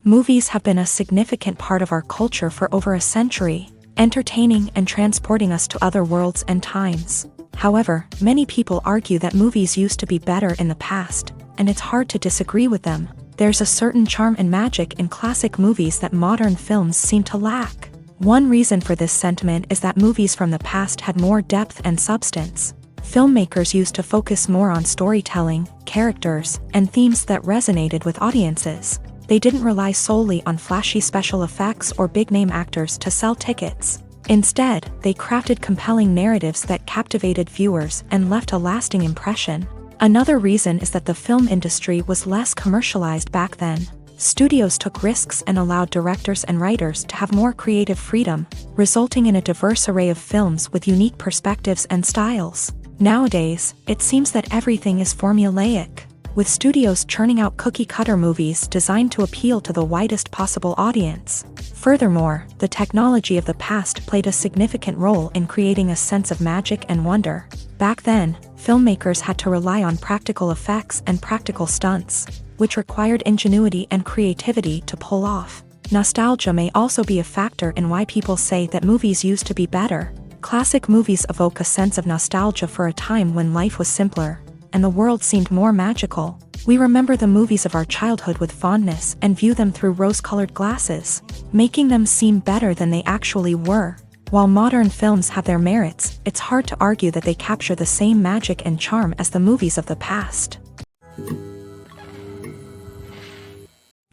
Movies have been a significant part of our culture for over a century, entertaining and transporting us to other worlds and times. However, many people argue that movies used to be better in the past, and it's hard to disagree with them. There's a certain charm and magic in classic movies that modern films seem to lack. One reason for this sentiment is that movies from the past had more depth and substance. Filmmakers used to focus more on storytelling, characters, and themes that resonated with audiences. They didn't rely solely on flashy special effects or big-name actors to sell tickets. Instead, they crafted compelling narratives that captivated viewers and left a lasting impression. Another reason is that the film industry was less commercialized back then. Studios took risks and allowed directors and writers to have more creative freedom, resulting in a diverse array of films with unique perspectives and styles. Nowadays, it seems that everything is formulaic, with studios churning out cookie-cutter movies designed to appeal to the widest possible audience. Furthermore, the technology of the past played a significant role in creating a sense of magic and wonder. Back then, filmmakers had to rely on practical effects and practical stunts, which required ingenuity and creativity to pull off. Nostalgia may also be a factor in why people say that movies used to be better. Classic movies evoke a sense of nostalgia for a time when life was simpler, and the world seemed more magical. We remember the movies of our childhood with fondness and view them through rose-colored glasses, making them seem better than they actually were. While modern films have their merits, it's hard to argue that they capture the same magic and charm as the movies of the past.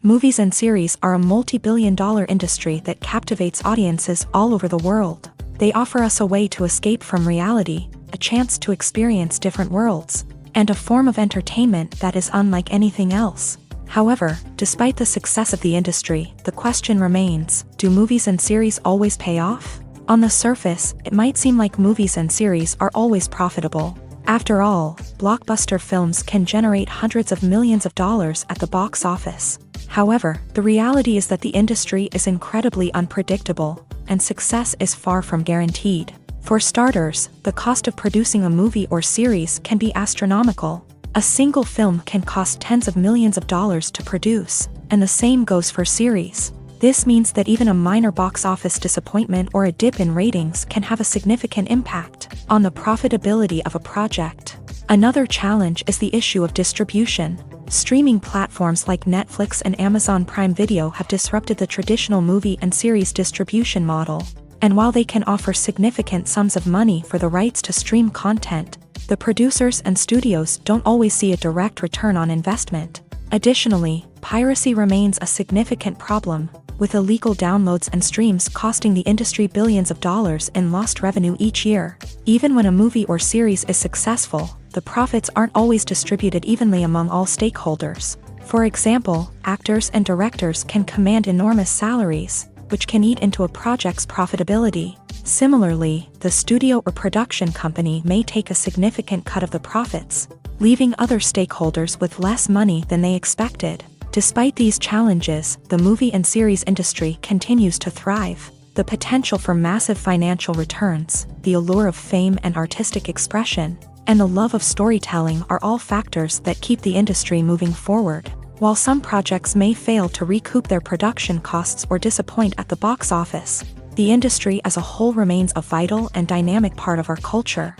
Movies and series are a multi-billion-dollar industry that captivates audiences all over the world. They offer us a way to escape from reality, a chance to experience different worlds, and a form of entertainment that is unlike anything else. However, despite the success of the industry, the question remains, do movies and series always pay off? On the surface, it might seem like movies and series are always profitable. After all, blockbuster films can generate hundreds of millions of dollars at the box office. However, the reality is that the industry is incredibly unpredictable, and success is far from guaranteed. For starters, the cost of producing a movie or series can be astronomical. A single film can cost tens of millions of dollars to produce, and the same goes for series. This means that even a minor box office disappointment or a dip in ratings can have a significant impact on the profitability of a project. Another challenge is the issue of distribution. Streaming platforms like Netflix and Amazon Prime Video have disrupted the traditional movie and series distribution model. And while they can offer significant sums of money for the rights to stream content, the producers and studios don't always see a direct return on investment. Additionally, piracy remains a significant problem, with illegal downloads and streams costing the industry billions of dollars in lost revenue each year. Even when a movie or series is successful, the profits aren't always distributed evenly among all stakeholders. For example, actors and directors can command enormous salaries, which can eat into a project's profitability. Similarly, the studio or production company may take a significant cut of the profits, leaving other stakeholders with less money than they expected. Despite these challenges, the movie and series industry continues to thrive. The potential for massive financial returns, the allure of fame and artistic expression, and the love of storytelling are all factors that keep the industry moving forward. While some projects may fail to recoup their production costs or disappoint at the box office, the industry as a whole remains a vital and dynamic part of our culture.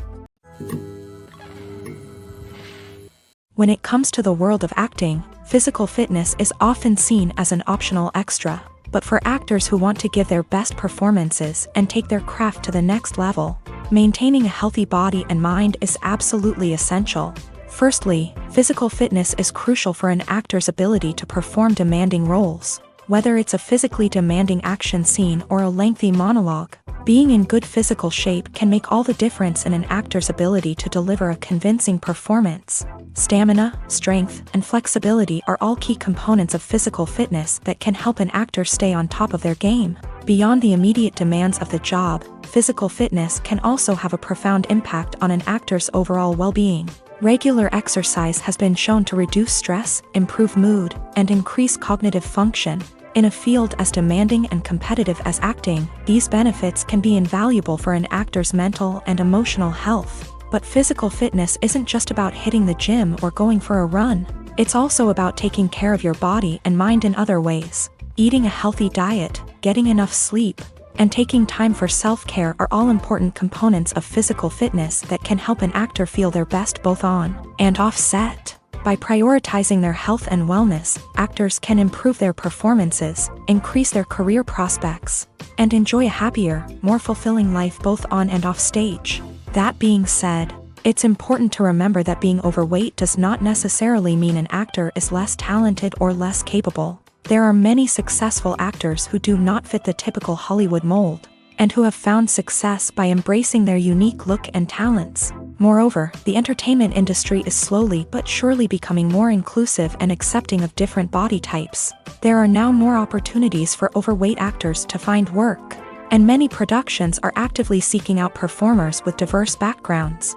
When it comes to the world of acting, physical fitness is often seen as an optional extra, but for actors who want to give their best performances and take their craft to the next level, maintaining a healthy body and mind is absolutely essential. Firstly, physical fitness is crucial for an actor's ability to perform demanding roles. Whether it's a physically demanding action scene or a lengthy monologue, being in good physical shape can make all the difference in an actor's ability to deliver a convincing performance. Stamina, strength, and flexibility are all key components of physical fitness that can help an actor stay on top of their game. Beyond the immediate demands of the job, physical fitness can also have a profound impact on an actor's overall well-being. Regular exercise has been shown to reduce stress, improve mood, and increase cognitive function. In a field as demanding and competitive as acting, these benefits can be invaluable for an actor's mental and emotional health. But physical fitness isn't just about hitting the gym or going for a run. It's also about taking care of your body and mind in other ways. Eating a healthy diet, getting enough sleep, and taking time for self-care are all important components of physical fitness that can help an actor feel their best both on and off set. By prioritizing their health and wellness, actors can improve their performances, increase their career prospects, and enjoy a happier, more fulfilling life both on and off stage. That being said, it's important to remember that being overweight does not necessarily mean an actor is less talented or less capable. There are many successful actors who do not fit the typical Hollywood mold, and who have found success by embracing their unique look and talents. Moreover, the entertainment industry is slowly but surely becoming more inclusive and accepting of different body types. There are now more opportunities for overweight actors to find work, and many productions are actively seeking out performers with diverse backgrounds.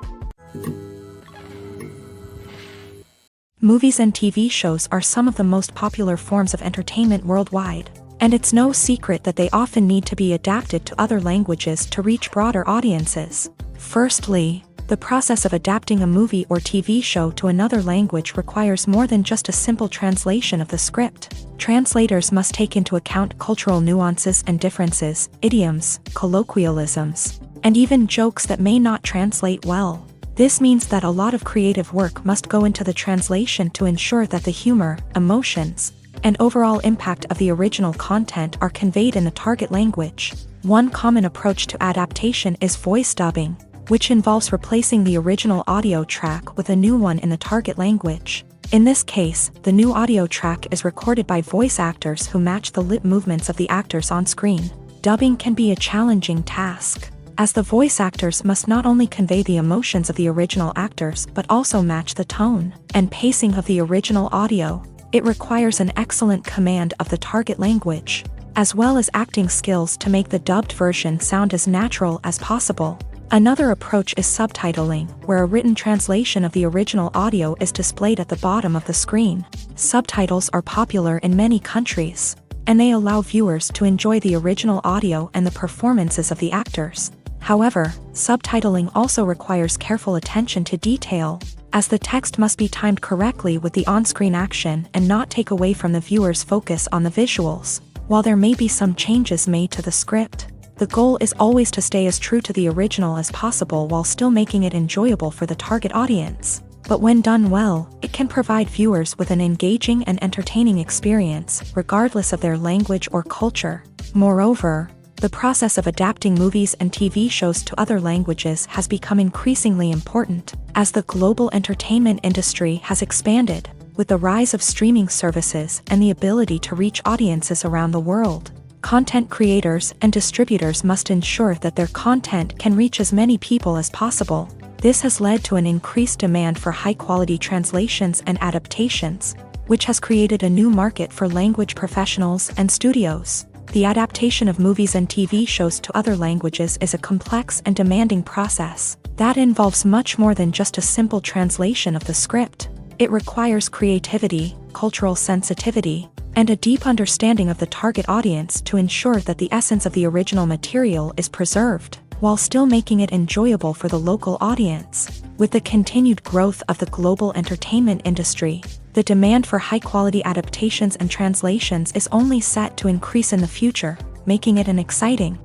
Movies and TV shows are some of the most popular forms of entertainment worldwide, and it's no secret that they often need to be adapted to other languages to reach broader audiences. Firstly, the process of adapting a movie or TV show to another language requires more than just a simple translation of the script. Translators must take into account cultural nuances and differences, idioms, colloquialisms, and even jokes that may not translate well. This means that a lot of creative work must go into the translation to ensure that the humor, emotions, and overall impact of the original content are conveyed in the target language. One common approach to adaptation is voice dubbing, which involves replacing the original audio track with a new one in the target language. In this case, the new audio track is recorded by voice actors who match the lip movements of the actors on screen. Dubbing can be a challenging task, as the voice actors must not only convey the emotions of the original actors but also match the tone and pacing of the original audio. It requires an excellent command of the target language, as well as acting skills to make the dubbed version sound as natural as possible. Another approach is subtitling, where a written translation of the original audio is displayed at the bottom of the screen. Subtitles are popular in many countries, and they allow viewers to enjoy the original audio and the performances of the actors. However, subtitling also requires careful attention to detail, as the text must be timed correctly with the on-screen action and not take away from the viewer's focus on the visuals. While there may be some changes made to the script, the goal is always to stay as true to the original as possible while still making it enjoyable for the target audience. But when done well, it can provide viewers with an engaging and entertaining experience, regardless of their language or culture. Moreover, the process of adapting movies and TV shows to other languages has become increasingly important. As the global entertainment industry has expanded, With the rise of streaming services and the ability to reach audiences around the world, content creators and distributors must ensure that their content can reach as many people as possible. This has led to an increased demand for high-quality translations and adaptations, which has created a new market for language professionals and studios. The adaptation of movies and TV shows to other languages is a complex and demanding process that involves much more than just a simple translation of the script. It requires creativity, cultural sensitivity, and a deep understanding of the target audience to ensure that the essence of the original material is preserved, while still making it enjoyable for the local audience. With the continued growth of the global entertainment industry, the demand for high-quality adaptations and translations is only set to increase in the future, making it an exciting.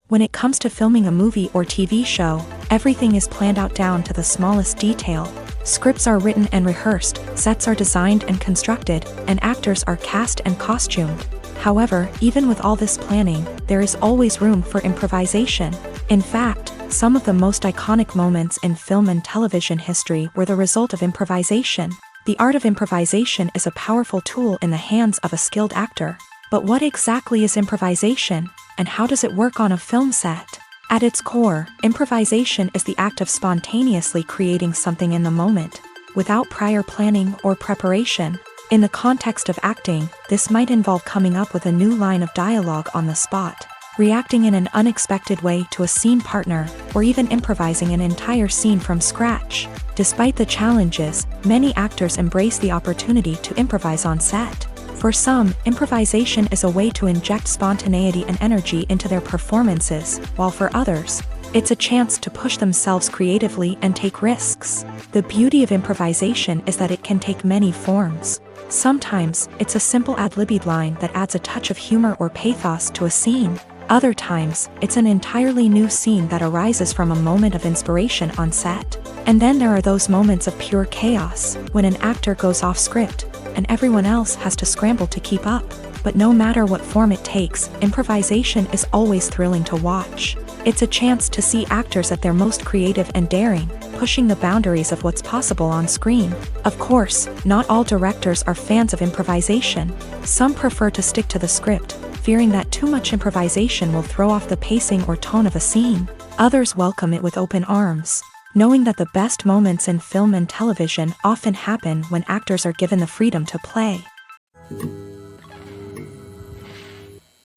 When it comes to filming a movie or TV show, everything is planned out down to the smallest detail. Scripts are written and rehearsed, sets are designed and constructed, and actors are cast and costumed. However, even with all this planning, there is always room for improvisation. In fact, some of the most iconic moments in film and television history were the result of improvisation. The art of improvisation is a powerful tool in the hands of a skilled actor. But what exactly is improvisation, and how does it work on a film set? At its core, improvisation is the act of spontaneously creating something in the moment, without prior planning or preparation. In the context of acting, this might involve coming up with a new line of dialogue on the spot, reacting in an unexpected way to a scene partner, or even improvising an entire scene from scratch. Despite the challenges, many actors embrace the opportunity to improvise on set. For some, improvisation is a way to inject spontaneity and energy into their performances, while for others, it's a chance to push themselves creatively and take risks. The beauty of improvisation is that it can take many forms. Sometimes, it's a simple ad-libbed line that adds a touch of humor or pathos to a scene. Other times, it's an entirely new scene that arises from a moment of inspiration on set. And then there are those moments of pure chaos, when an actor goes off script, and everyone else has to scramble to keep up. But no matter what form it takes, improvisation is always thrilling to watch. It's a chance to see actors at their most creative and daring, pushing the boundaries of what's possible on screen. Of course, not all directors are fans of improvisation. Some prefer to stick to the script, fearing that too much improvisation will throw off the pacing or tone of a scene. Others welcome it with open arms, knowing that the best moments in film and television often happen when actors are given the freedom to play.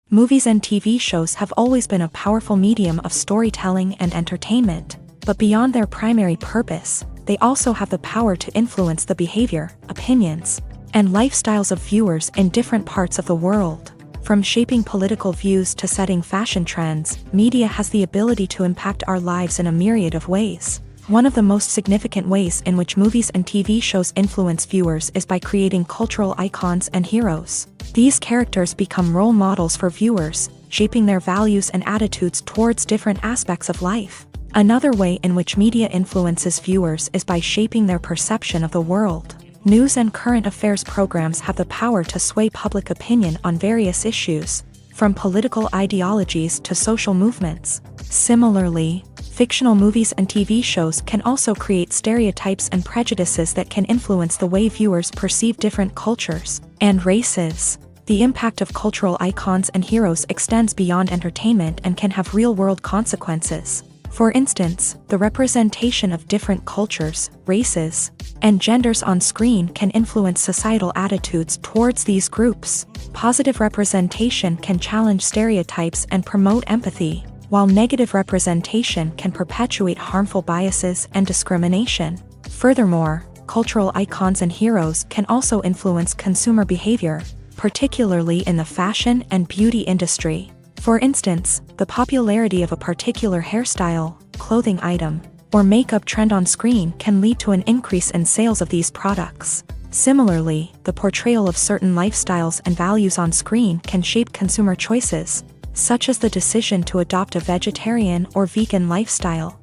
Movies and TV shows have always been a powerful medium of storytelling and entertainment, but beyond their primary purpose, they also have the power to influence the behavior, opinions, and lifestyles of viewers in different parts of the world. From shaping political views to setting fashion trends, media has the ability to impact our lives in a myriad of ways. One of the most significant ways in which movies and TV shows influence viewers is by creating cultural icons and heroes. These characters become role models for viewers, shaping their values and attitudes towards different aspects of life. Another way in which media influences viewers is by shaping their perception of the world. News and current affairs programs have the power to sway public opinion on various issues, from political ideologies to social movements. Similarly, fictional movies and TV shows can also create stereotypes and prejudices that can influence the way viewers perceive different cultures and races. The impact of cultural icons and heroes extends beyond entertainment and can have real-world consequences. For instance, the representation of different cultures, races, and genders on screen can influence societal attitudes towards these groups. Positive representation can challenge stereotypes and promote empathy, while negative representation can perpetuate harmful biases and discrimination. Furthermore, cultural icons and heroes can also influence consumer behavior, particularly in the fashion and beauty industry. For instance, the popularity of a particular hairstyle, clothing item, or makeup trend on screen can lead to an increase in sales of these products. Similarly, the portrayal of certain lifestyles and values on screen can shape consumer choices, such as the decision to adopt a vegetarian or vegan lifestyle.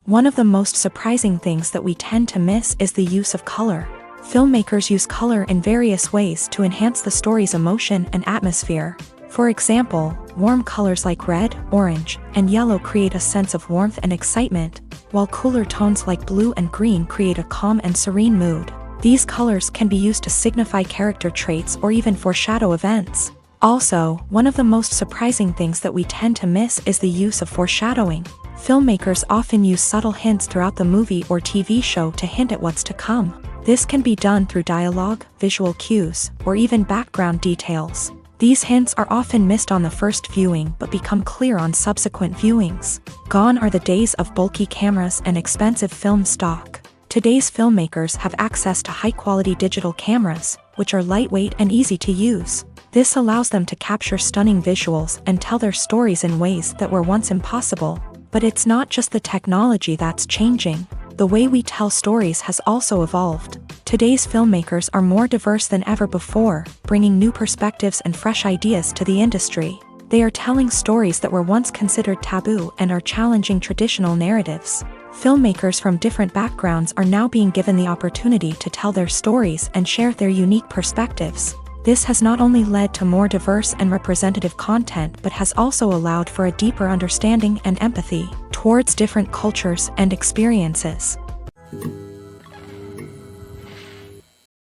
One of the most surprising things that we tend to miss is the use of color. Filmmakers use color in various ways to enhance the story's emotion and atmosphere. For example, warm colors like red, orange, and yellow create a sense of warmth and excitement, while cooler tones like blue and green create a calm and serene mood. These colors can be used to signify character traits or even foreshadow events. Also, one of the most surprising things that we tend to miss is the use of foreshadowing. Filmmakers often use subtle hints throughout the movie or TV show to hint at what's to come. This can be done through dialogue, visual cues, or even background details. These hints are often missed on the first viewing but become clear on subsequent viewings. Gone are the days of bulky cameras and expensive film stock. Today's filmmakers have access to high-quality digital cameras, which are lightweight and easy to use. This allows them to capture stunning visuals and tell their stories in ways that were once impossible. But it's not just the technology that's changing. The way we tell stories has also evolved. Today's filmmakers are more diverse than ever before, bringing new perspectives and fresh ideas to the industry. They are telling stories that were once considered taboo and are challenging traditional narratives. Filmmakers from different backgrounds are now being given the opportunity to tell their stories and share their unique perspectives. This has not only led to more diverse and representative content but has also allowed for a deeper understanding and empathy towards different cultures and experiences.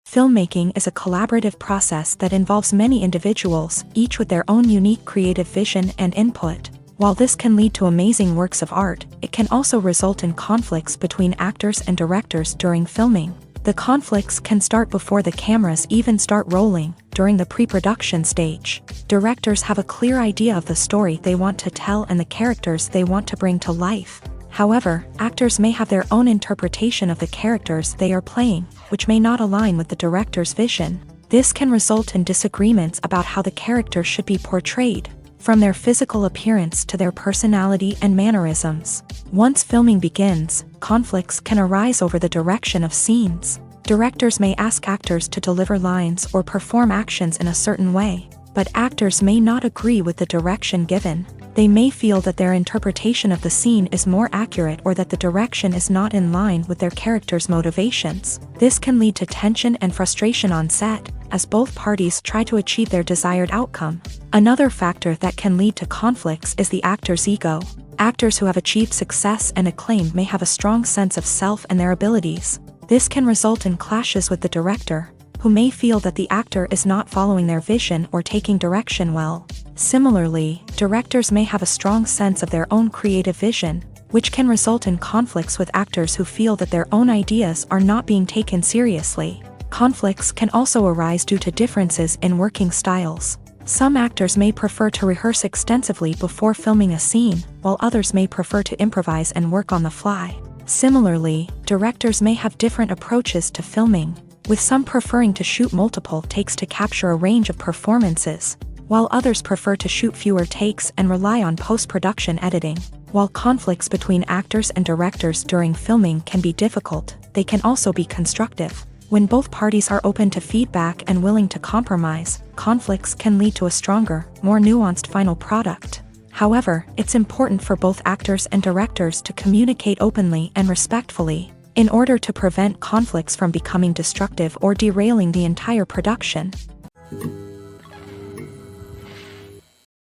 Filmmaking is a collaborative process that involves many individuals, each with their own unique creative vision and input. While this can lead to amazing works of art, it can also result in conflicts between actors and directors during filming. The conflicts can start before the cameras even start rolling, during the pre-production stage. Directors have a clear idea of the story they want to tell and the characters they want to bring to life. However, actors may have their own interpretation of the characters they are playing, which may not align with the director's vision. This can result in disagreements about how the characters should be portrayed, from their physical appearance to their personality and mannerisms. Once filming begins, conflicts can arise over the direction of scenes. Directors may ask actors to deliver lines or perform actions in a certain way, but actors may not agree with the direction given. They may feel that their interpretation of the scene is more accurate or that the direction is not in line with their character's motivations. This can lead to tension and frustration on set, as both parties try to achieve their desired outcome. Another factor that can lead to conflicts is the actor's ego. Actors who have achieved success and acclaim may have a strong sense of self and their abilities. This can result in clashes with the director, who may feel that the actor is not following their vision or taking direction well. Similarly, directors may have a strong sense of their own creative vision, which can result in conflicts with actors who feel that their own ideas are not being taken seriously. Conflicts can also arise due to differences in working styles. Some actors may prefer to rehearse extensively before filming a scene, while others may prefer to improvise and work on the fly. Similarly, directors may have different approaches to filming, with some preferring to shoot multiple takes to capture a range of performances, while others prefer to shoot fewer takes and rely on post-production editing. While conflicts between actors and directors during filming can be difficult, they can also be constructive. When both parties are open to feedback and willing to compromise, conflicts can lead to a stronger, more nuanced final product. However, it's important for both actors and directors to communicate openly and respectfully, in order to prevent conflicts from becoming destructive or derailing the entire production.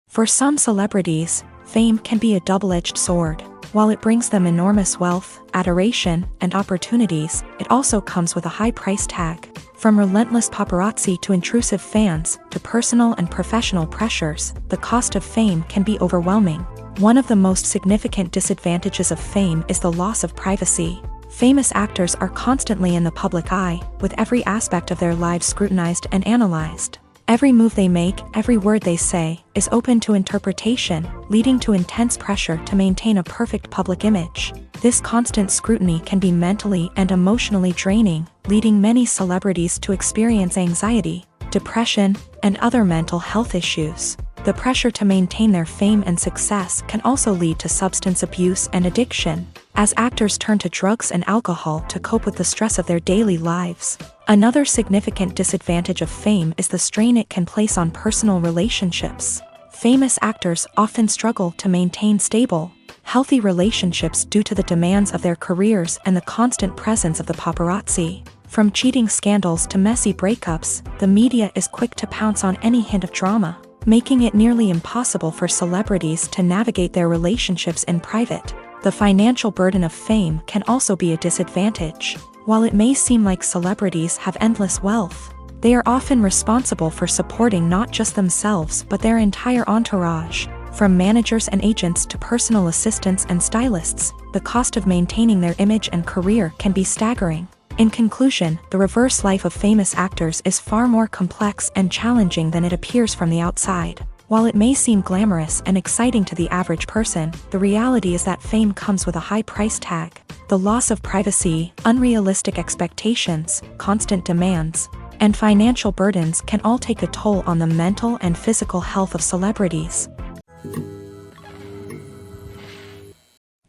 For some celebrities, fame can be a double-edged sword. While it brings them enormous wealth, adoration, and opportunities, it also comes with a high price tag. From relentless paparazzi to intrusive fans, to personal and professional pressures, the cost of fame can be overwhelming. One of the most significant disadvantages of fame is the loss of privacy. Famous actors are constantly in the public eye, with every aspect of their lives scrutinized and analyzed. Every move they make, every word they say, is open to interpretation, leading to intense pressure to maintain a perfect public image. This constant scrutiny can be mentally and emotionally draining, leading many celebrities to experience anxiety, depression, and other mental health issues. The pressure to maintain their fame and success can also lead to substance abuse and addiction, as actors turn to drugs and alcohol to cope with the stress of their daily lives. Another significant disadvantage of fame is the strain it can place on personal relationships. Famous actors often struggle to maintain stable, healthy relationships due to the demands of their careers and the constant presence of the paparazzi. From cheating scandals to messy breakups, the media is quick to pounce on any hint of drama. making it nearly impossible for celebrities to navigate their relationships in private. The financial burden of fame can also be a disadvantage. While it may seem like celebrities have endless wealth, they are often responsible for supporting not just themselves but their entire entourage. From managers and agents to personal assistants and stylists, the cost of maintaining their image and career can be staggering. In conclusion, the reverse life of famous actors is far more complex and challenging than it appears from the outside. While it may seem glamorous and exciting to the average person, the reality is that fame comes with a high price tag. The loss of privacy, unrealistic expectations, constant demands, and financial burdens can all take a toll on the mental and physical health of celebrities.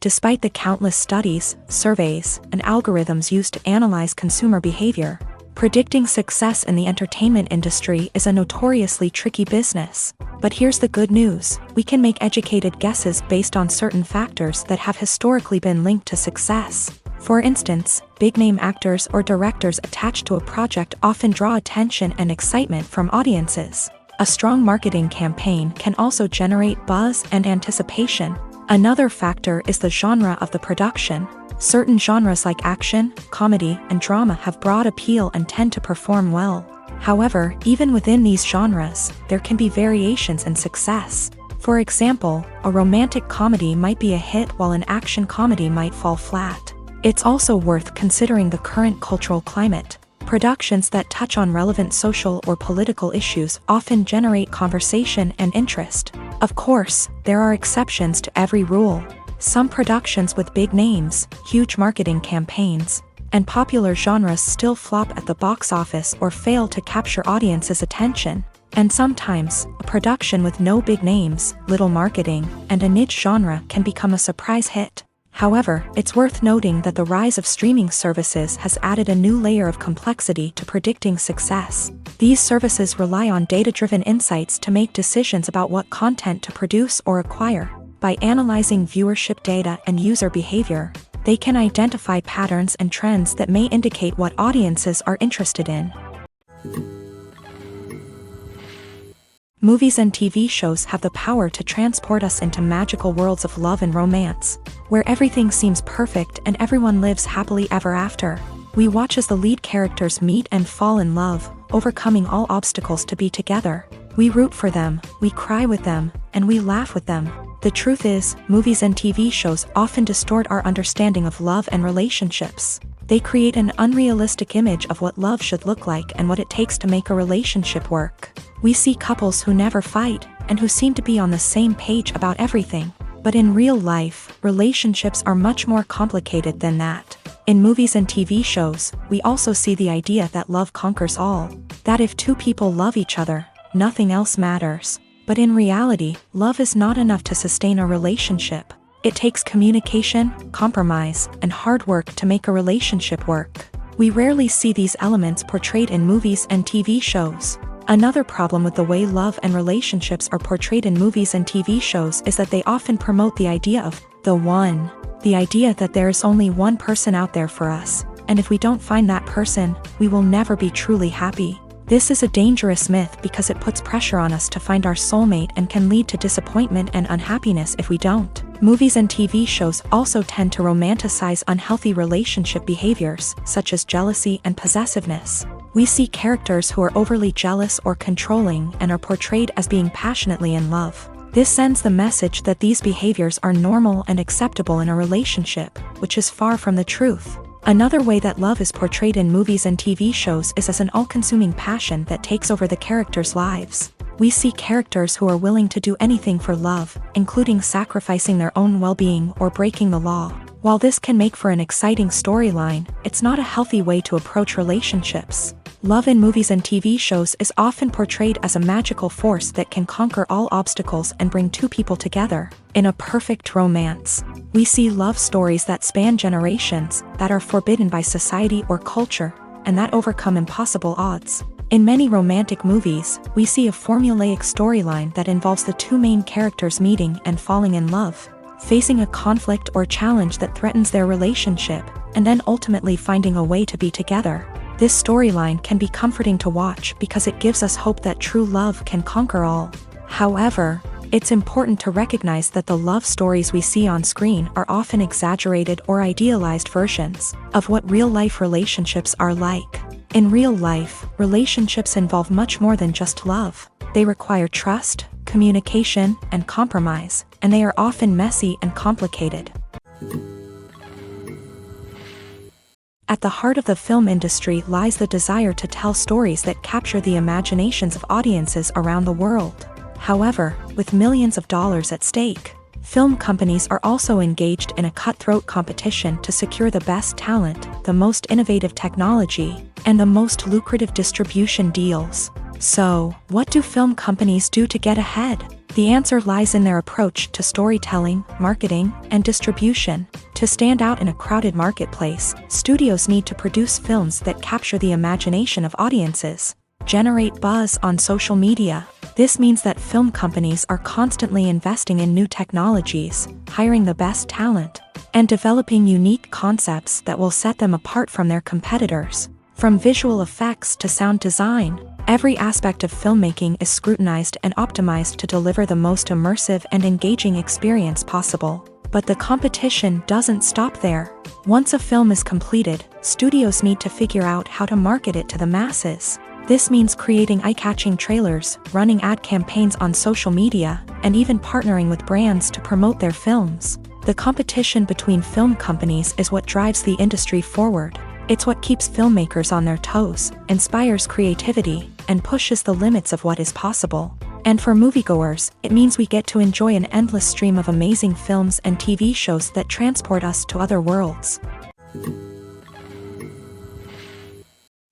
Despite the countless studies, surveys, and algorithms used to analyze consumer behavior, predicting success in the entertainment industry is a notoriously tricky business. But here's the good news: we can make educated guesses based on certain factors that have historically been linked to success. For instance, big-name actors or directors attached to a project often draw attention and excitement from audiences. A strong marketing campaign can also generate buzz and anticipation. Another factor is the genre of the production. Certain genres like action, comedy, and drama have broad appeal and tend to perform well. However, even within these genres, there can be variations in success. For example, a romantic comedy might be a hit while an action comedy might fall flat. It's also worth considering the current cultural climate. Productions that touch on relevant social or political issues often generate conversation and interest. Of course, there are exceptions to every rule. Some productions with big names, huge marketing campaigns, and popular genres still flop at the box office or fail to capture audiences' attention. And sometimes, a production with no big names, little marketing, and a niche genre can become a surprise hit. However, it's worth noting that the rise of streaming services has added a new layer of complexity to predicting success. These services rely on data-driven insights to make decisions about what content to produce or acquire. By analyzing viewership data and user behavior, they can identify patterns and trends that may indicate what audiences are interested in. Movies and TV shows have the power to transport us into magical worlds of love and romance, where everything seems perfect and everyone lives happily ever after. We watch as the lead characters meet and fall in love, overcoming all obstacles to be together. We root for them, we cry with them, and we laugh with them. The truth is, movies and TV shows often distort our understanding of love and relationships. They create an unrealistic image of what love should look like and what it takes to make a relationship work. We see couples who never fight, and who seem to be on the same page about everything. But in real life, relationships are much more complicated than that. In movies and TV shows, we also see the idea that love conquers all. That if two people love each other, nothing else matters. But in reality, love is not enough to sustain a relationship. It takes communication, compromise, and hard work to make a relationship work. We rarely see these elements portrayed in movies and TV shows. Another problem with the way love and relationships are portrayed in movies and TV shows is that they often promote the idea of the one. The idea that there is only one person out there for us, and if we don't find that person, we will never be truly happy. This is a dangerous myth because it puts pressure on us to find our soulmate and can lead to disappointment and unhappiness if we don't. Movies and TV shows also tend to romanticize unhealthy relationship behaviors, such as jealousy and possessiveness. We see characters who are overly jealous or controlling and are portrayed as being passionately in love. This sends the message that these behaviors are normal and acceptable in a relationship, which is far from the truth. Another way that love is portrayed in movies and TV shows is as an all-consuming passion that takes over the characters' lives. We see characters who are willing to do anything for love, including sacrificing their own well-being or breaking the law. While this can make for an exciting storyline, it's not a healthy way to approach relationships. Love in movies and TV shows is often portrayed as a magical force that can conquer all obstacles and bring two people together in a perfect romance. We see love stories that span generations, that are forbidden by society or culture, and that overcome impossible odds. In many romantic movies, we see a formulaic storyline that involves the two main characters meeting and falling in love, facing a conflict or challenge that threatens their relationship, and then ultimately finding a way to be together. This storyline can be comforting to watch because it gives us hope that true love can conquer all. However, it's important to recognize that the love stories we see on screen are often exaggerated or idealized versions of what real-life relationships are like. In real life, relationships involve much more than just love. They require trust, communication, and compromise, and they are often messy and complicated. At the heart of the film industry lies the desire to tell stories that capture the imaginations of audiences around the world. However, with millions of dollars at stake, film companies are also engaged in a cutthroat competition to secure the best talent, the most innovative technology, and the most lucrative distribution deals. So, what do film companies do to get ahead? The answer lies in their approach to storytelling, marketing, and distribution. To stand out in a crowded marketplace, studios need to produce films that capture the imagination of audiences, generate buzz on social media. This means that film companies are constantly investing in new technologies, hiring the best talent, and developing unique concepts that will set them apart from their competitors. From visual effects to sound design, every aspect of filmmaking is scrutinized and optimized to deliver the most immersive and engaging experience possible. But the competition doesn't stop there. Once a film is completed, studios need to figure out how to market it to the masses. This means creating eye-catching trailers, running ad campaigns on social media, and even partnering with brands to promote their films. The competition between film companies is what drives the industry forward. It's what keeps filmmakers on their toes, inspires creativity, and pushes the limits of what is possible. And for moviegoers, it means we get to enjoy an endless stream of amazing films and TV shows that transport us to other worlds.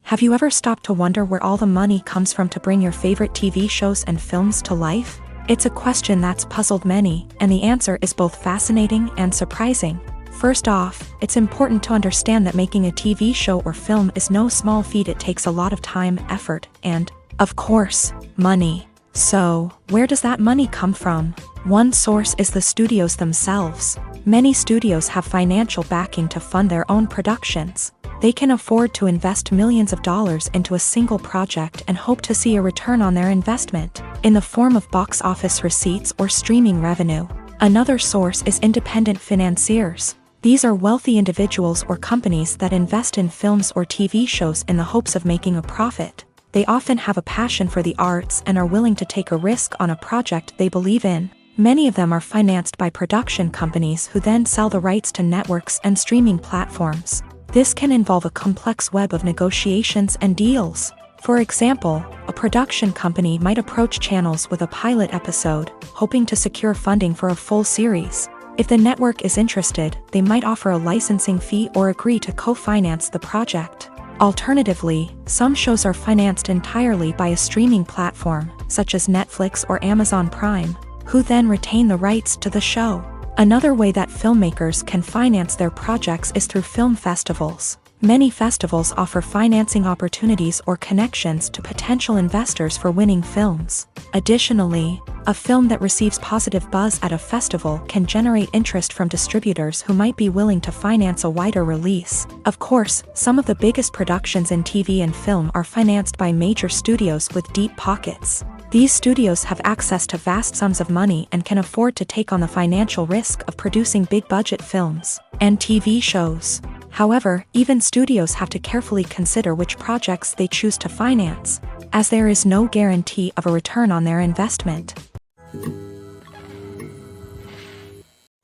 Have you ever stopped to wonder where all the money comes from to bring your favorite TV shows and films to life? It's a question that's puzzled many, and the answer is both fascinating and surprising. First off, it's important to understand that making a TV show or film is no small feat. It takes a lot of time, effort, and, of course, money. So, where does that money come from? One source is the studios themselves. Many studios have financial backing to fund their own productions. They can afford to invest millions of dollars into a single project and hope to see a return on their investment, in the form of box office receipts or streaming revenue. Another source is independent financiers. These are wealthy individuals or companies that invest in films or TV shows in the hopes of making a profit. They often have a passion for the arts and are willing to take a risk on a project they believe in. Many of them are financed by production companies who then sell the rights to networks and streaming platforms. This can involve a complex web of negotiations and deals. For example, a production company might approach channels with a pilot episode, hoping to secure funding for a full series. If the network is interested, they might offer a licensing fee or agree to co-finance the project. Alternatively, some shows are financed entirely by a streaming platform, such as Netflix or Amazon Prime, who then retain the rights to the show. Another way that filmmakers can finance their projects is through film festivals. Many festivals offer financing opportunities or connections to potential investors for winning films. Additionally, a film that receives positive buzz at a festival can generate interest from distributors who might be willing to finance a wider release. Of course, some of the biggest productions in TV and film are financed by major studios with deep pockets. These studios have access to vast sums of money and can afford to take on the financial risk of producing big-budget films and TV shows. However, even studios have to carefully consider which projects they choose to finance, as there is no guarantee of a return on their investment.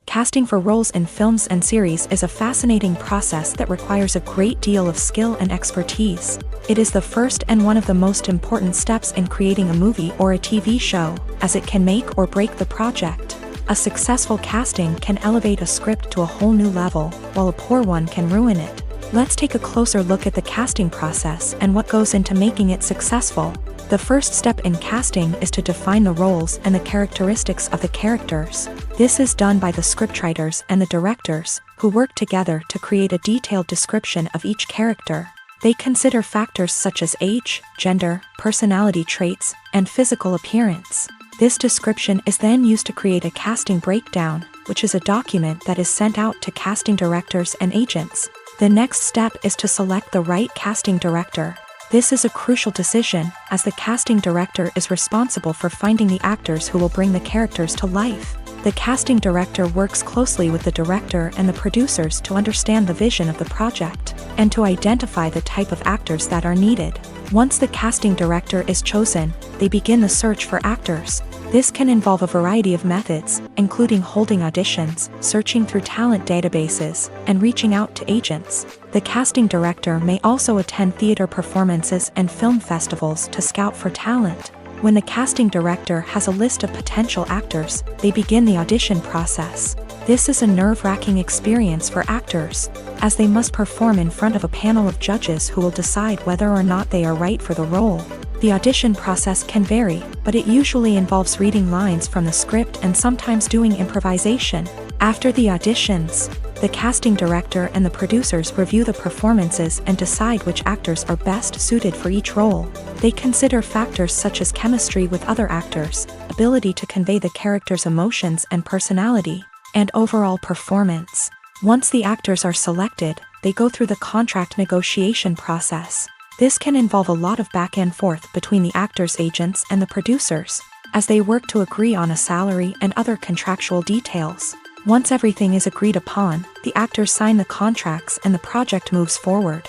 Casting for roles in films and series is a fascinating process that requires a great deal of skill and expertise. It is the first and one of the most important steps in creating a movie or a TV show, as it can make or break the project. A successful casting can elevate a script to a whole new level, while a poor one can ruin it. Let's take a closer look at the casting process and what goes into making it successful. The first step in casting is to define the roles and the characteristics of the characters. This is done by the scriptwriters and the directors, who work together to create a detailed description of each character. They consider factors such as age, gender, personality traits, and physical appearance. This description is then used to create a casting breakdown, which is a document that is sent out to casting directors and agents. The next step is to select the right casting director. This is a crucial decision, as the casting director is responsible for finding the actors who will bring the characters to life. The casting director works closely with the director and the producers to understand the vision of the project, and to identify the type of actors that are needed. Once the casting director is chosen, they begin the search for actors. This can involve a variety of methods, including holding auditions, searching through talent databases, and reaching out to agents. The casting director may also attend theater performances and film festivals to scout for talent. When the casting director has a list of potential actors, they begin the audition process. This is a nerve-wracking experience for actors, as they must perform in front of a panel of judges who will decide whether or not they are right for the role. The audition process can vary, but it usually involves reading lines from the script and sometimes doing improvisation. After the auditions, the casting director and the producers review the performances and decide which actors are best suited for each role. They consider factors such as chemistry with other actors, ability to convey the character's emotions and personality, and overall performance. Once the actors are selected, they go through the contract negotiation process. This can involve a lot of back and forth between the actors' agents and the producers, as they work to agree on a salary and other contractual details. Once everything is agreed upon, the actors sign the contracts and the project moves forward.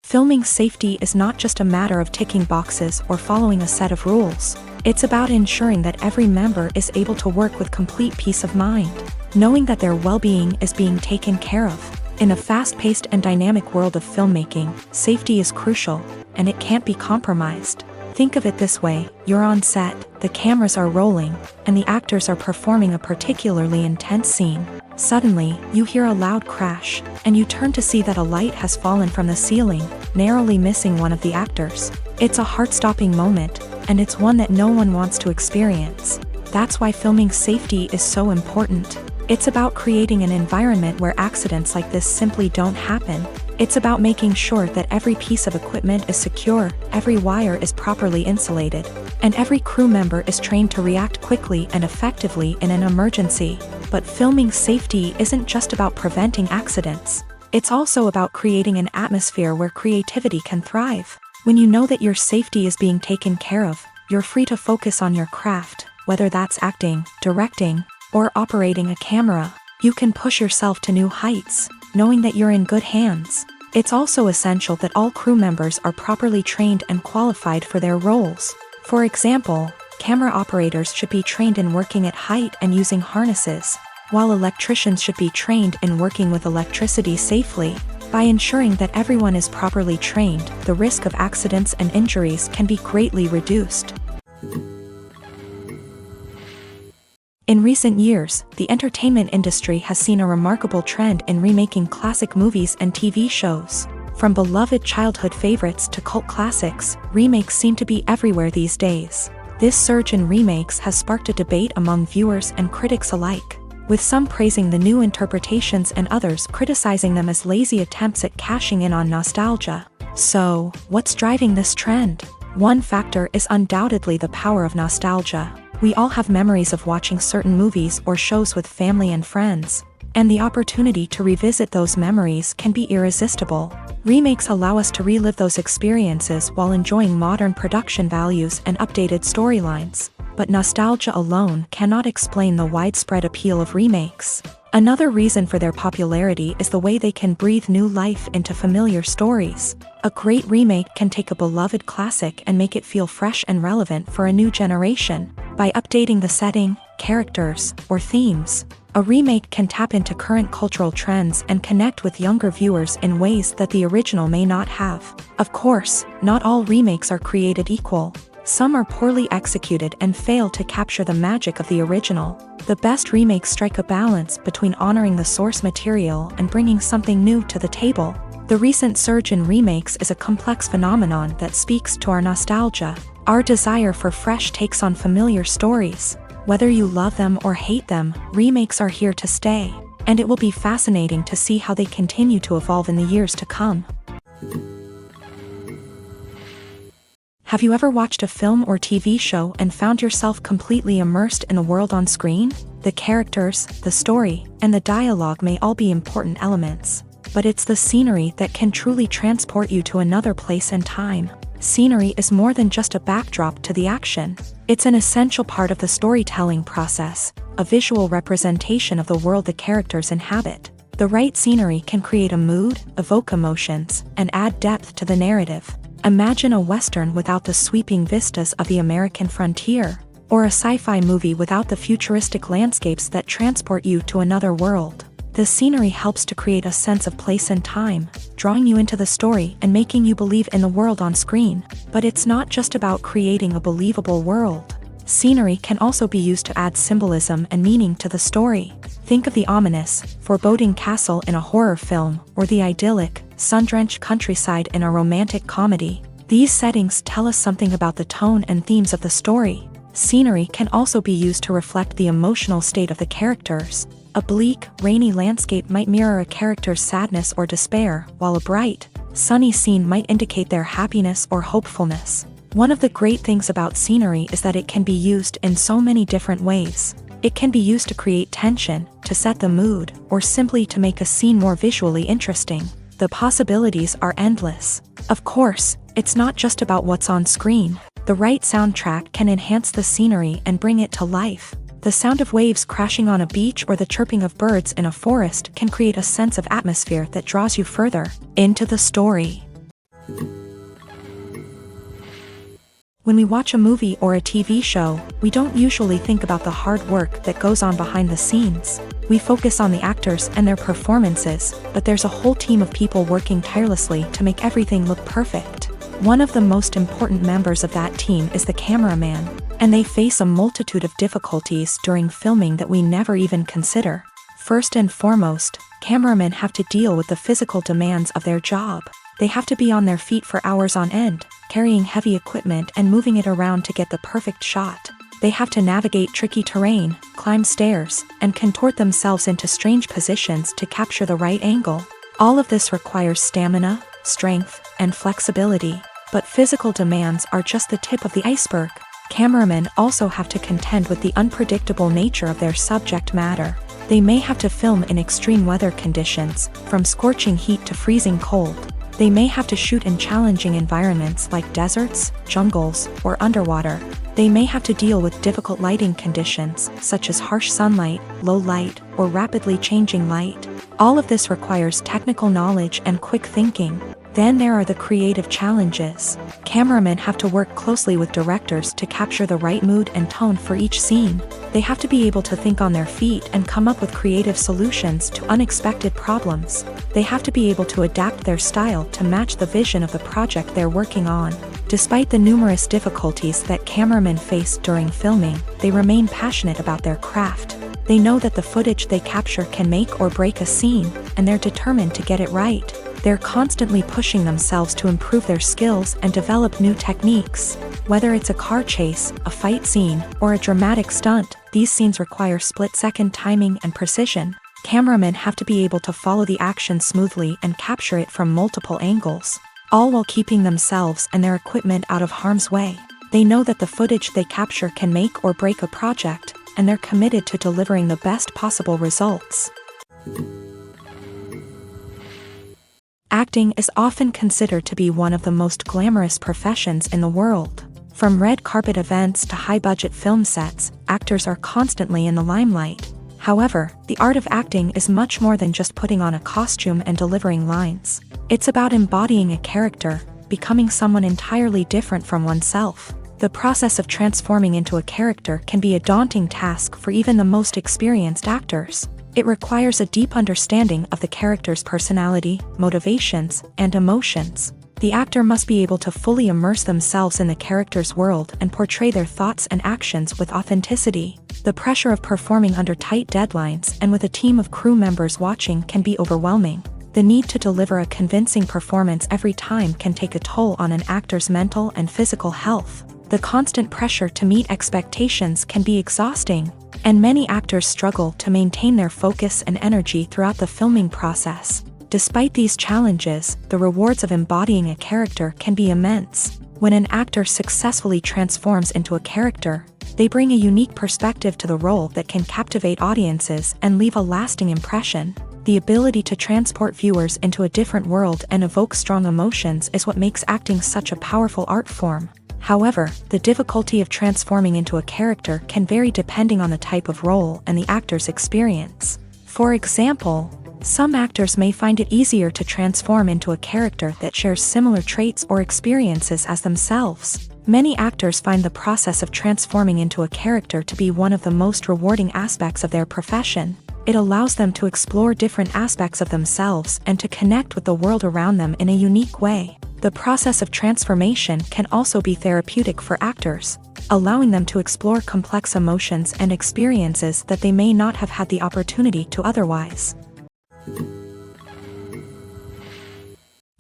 Filming safety is not just a matter of ticking boxes or following a set of rules. It's about ensuring that every member is able to work with complete peace of mind, knowing that their well-being is being taken care of. In a fast-paced and dynamic world of filmmaking, safety is crucial, and it can't be compromised. Think of it this way: you're on set, the cameras are rolling, and the actors are performing a particularly intense scene. Suddenly, you hear a loud crash, and you turn to see that a light has fallen from the ceiling, narrowly missing one of the actors. It's a heart-stopping moment, and it's one that no one wants to experience. That's why filming safety is so important. It's about creating an environment where accidents like this simply don't happen. It's about making sure that every piece of equipment is secure, every wire is properly insulated, and every crew member is trained to react quickly and effectively in an emergency. But filming safety isn't just about preventing accidents. It's also about creating an atmosphere where creativity can thrive. When you know that your safety is being taken care of, you're free to focus on your craft, whether that's acting, directing, or operating a camera. You can push yourself to new heights, knowing that you're in good hands. It's also essential that all crew members are properly trained and qualified for their roles. For example, camera operators should be trained in working at height and using harnesses, while electricians should be trained in working with electricity safely. By ensuring that everyone is properly trained, the risk of accidents and injuries can be greatly reduced. In recent years, the entertainment industry has seen a remarkable trend in remaking classic movies and TV shows. From beloved childhood favorites to cult classics, remakes seem to be everywhere these days. This surge in remakes has sparked a debate among viewers and critics alike, with some praising the new interpretations and others criticizing them as lazy attempts at cashing in on nostalgia. So, what's driving this trend? One factor is undoubtedly the power of nostalgia. We all have memories of watching certain movies or shows with family and friends, and the opportunity to revisit those memories can be irresistible. Remakes allow us to relive those experiences while enjoying modern production values and updated storylines. But nostalgia alone cannot explain the widespread appeal of remakes. Another reason for their popularity is the way they can breathe new life into familiar stories. A great remake can take a beloved classic and make it feel fresh and relevant for a new generation. By updating the setting, characters, or themes, a remake can tap into current cultural trends and connect with younger viewers in ways that the original may not have. Of course, not all remakes are created equal. Some are poorly executed and fail to capture the magic of the original. The best remakes strike a balance between honoring the source material and bringing something new to the table. The recent surge in remakes is a complex phenomenon that speaks to our nostalgia, our desire for fresh takes on familiar stories. Whether you love them or hate them, remakes are here to stay, and it will be fascinating to see how they continue to evolve in the years to come. Have you ever watched a film or TV show and found yourself completely immersed in the world on screen? The characters, the story, and the dialogue may all be important elements, but it's the scenery that can truly transport you to another place and time. Scenery is more than just a backdrop to the action. It's an essential part of the storytelling process, a visual representation of the world the characters inhabit. The right scenery can create a mood, evoke emotions, and add depth to the narrative. Imagine a Western without the sweeping vistas of the American frontier, or a sci-fi movie without the futuristic landscapes that transport you to another world. The scenery helps to create a sense of place and time, drawing you into the story and making you believe in the world on screen. But it's not just about creating a believable world. Scenery can also be used to add symbolism and meaning to the story. Think of the ominous, foreboding castle in a horror film, or the idyllic, sun-drenched countryside in a romantic comedy. These settings tell us something about the tone and themes of the story. Scenery can also be used to reflect the emotional state of the characters. A bleak, rainy landscape might mirror a character's sadness or despair, while a bright, sunny scene might indicate their happiness or hopefulness. One of the great things about scenery is that it can be used in so many different ways. It can be used to create tension, to set the mood, or simply to make a scene more visually interesting. The possibilities are endless. Of course, it's not just about what's on screen. The right soundtrack can enhance the scenery and bring it to life. The sound of waves crashing on a beach or the chirping of birds in a forest can create a sense of atmosphere that draws you further into the story. When we watch a movie or a TV show, we don't usually think about the hard work that goes on behind the scenes. We focus on the actors and their performances, but there's a whole team of people working tirelessly to make everything look perfect. One of the most important members of that team is the cameraman, and they face a multitude of difficulties during filming that we never even consider. First and foremost, cameramen have to deal with the physical demands of their job. They have to be on their feet for hours on end, carrying heavy equipment and moving it around to get the perfect shot. They have to navigate tricky terrain, climb stairs, and contort themselves into strange positions to capture the right angle. All of this requires stamina, strength, and flexibility. But physical demands are just the tip of the iceberg. Cameramen also have to contend with the unpredictable nature of their subject matter. They may have to film in extreme weather conditions, from scorching heat to freezing cold. They may have to shoot in challenging environments like deserts, jungles, or underwater. They may have to deal with difficult lighting conditions, such as harsh sunlight, low light, or rapidly changing light. All of this requires technical knowledge and quick thinking. Then there are the creative challenges. Cameramen have to work closely with directors to capture the right mood and tone for each scene. They have to be able to think on their feet and come up with creative solutions to unexpected problems. They have to be able to adapt their style to match the vision of the project they're working on. Despite the numerous difficulties that cameramen face during filming, they remain passionate about their craft. They know that the footage they capture can make or break a scene, and they're determined to get it right. They're constantly pushing themselves to improve their skills and develop new techniques. Whether it's a car chase, a fight scene, or a dramatic stunt, these scenes require split-second timing and precision. Cameramen have to be able to follow the action smoothly and capture it from multiple angles, all while keeping themselves and their equipment out of harm's way. They know that the footage they capture can make or break a project, and they're committed to delivering the best possible results. Acting is often considered to be one of the most glamorous professions in the world. From red carpet events to high-budget film sets, actors are constantly in the limelight. However, the art of acting is much more than just putting on a costume and delivering lines. It's about embodying a character, becoming someone entirely different from oneself. The process of transforming into a character can be a daunting task for even the most experienced actors. It requires a deep understanding of the character's personality, motivations, and emotions. The actor must be able to fully immerse themselves in the character's world and portray their thoughts and actions with authenticity. The pressure of performing under tight deadlines and with a team of crew members watching can be overwhelming. The need to deliver a convincing performance every time can take a toll on an actor's mental and physical health. The constant pressure to meet expectations can be exhausting, and many actors struggle to maintain their focus and energy throughout the filming process. Despite these challenges, the rewards of embodying a character can be immense. When an actor successfully transforms into a character, they bring a unique perspective to the role that can captivate audiences and leave a lasting impression. The ability to transport viewers into a different world and evoke strong emotions is what makes acting such a powerful art form. However, the difficulty of transforming into a character can vary depending on the type of role and the actor's experience. For example, some actors may find it easier to transform into a character that shares similar traits or experiences as themselves. Many actors find the process of transforming into a character to be one of the most rewarding aspects of their profession. It allows them to explore different aspects of themselves and to connect with the world around them in a unique way. The process of transformation can also be therapeutic for actors, allowing them to explore complex emotions and experiences that they may not have had the opportunity to otherwise.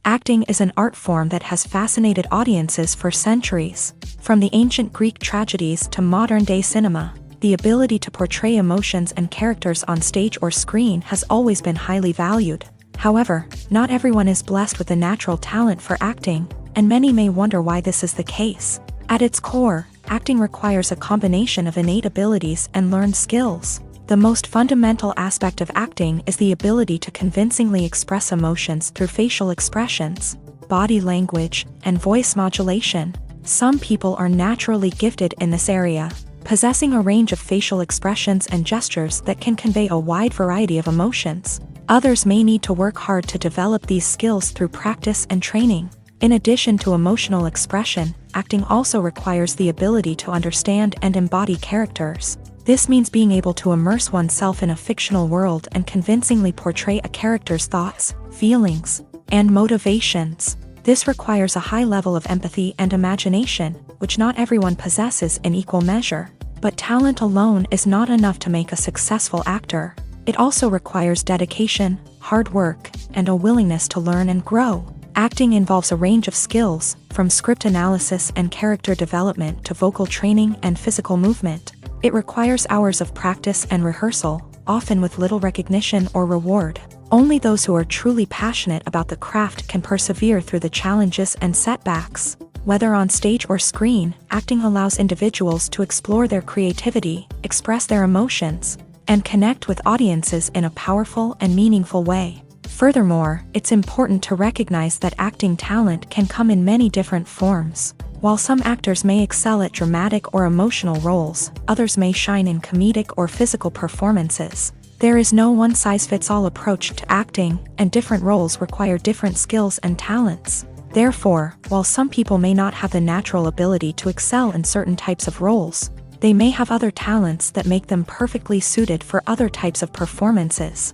Acting is an art form that has fascinated audiences for centuries. From the ancient Greek tragedies to modern-day cinema, the ability to portray emotions and characters on stage or screen has always been highly valued. However, not everyone is blessed with a natural talent for acting, and many may wonder why this is the case. At its core, acting requires a combination of innate abilities and learned skills. The most fundamental aspect of acting is the ability to convincingly express emotions through facial expressions, body language, and voice modulation. Some people are naturally gifted in this area, possessing a range of facial expressions and gestures that can convey a wide variety of emotions. Others may need to work hard to develop these skills through practice and training. In addition to emotional expression, acting also requires the ability to understand and embody characters. This means being able to immerse oneself in a fictional world and convincingly portray a character's thoughts, feelings, and motivations. This requires a high level of empathy and imagination, which not everyone possesses in equal measure. But talent alone is not enough to make a successful actor. It also requires dedication, hard work, and a willingness to learn and grow. Acting involves a range of skills, from script analysis and character development to vocal training and physical movement. It requires hours of practice and rehearsal, often with little recognition or reward. Only those who are truly passionate about the craft can persevere through the challenges and setbacks. Whether on stage or screen, acting allows individuals to explore their creativity, express their emotions, and connect with audiences in a powerful and meaningful way. Furthermore, it's important to recognize that acting talent can come in many different forms. While some actors may excel at dramatic or emotional roles, others may shine in comedic or physical performances. There is no one-size-fits-all approach to acting, and different roles require different skills and talents. Therefore, while some people may not have the natural ability to excel in certain types of roles, they may have other talents that make them perfectly suited for other types of performances.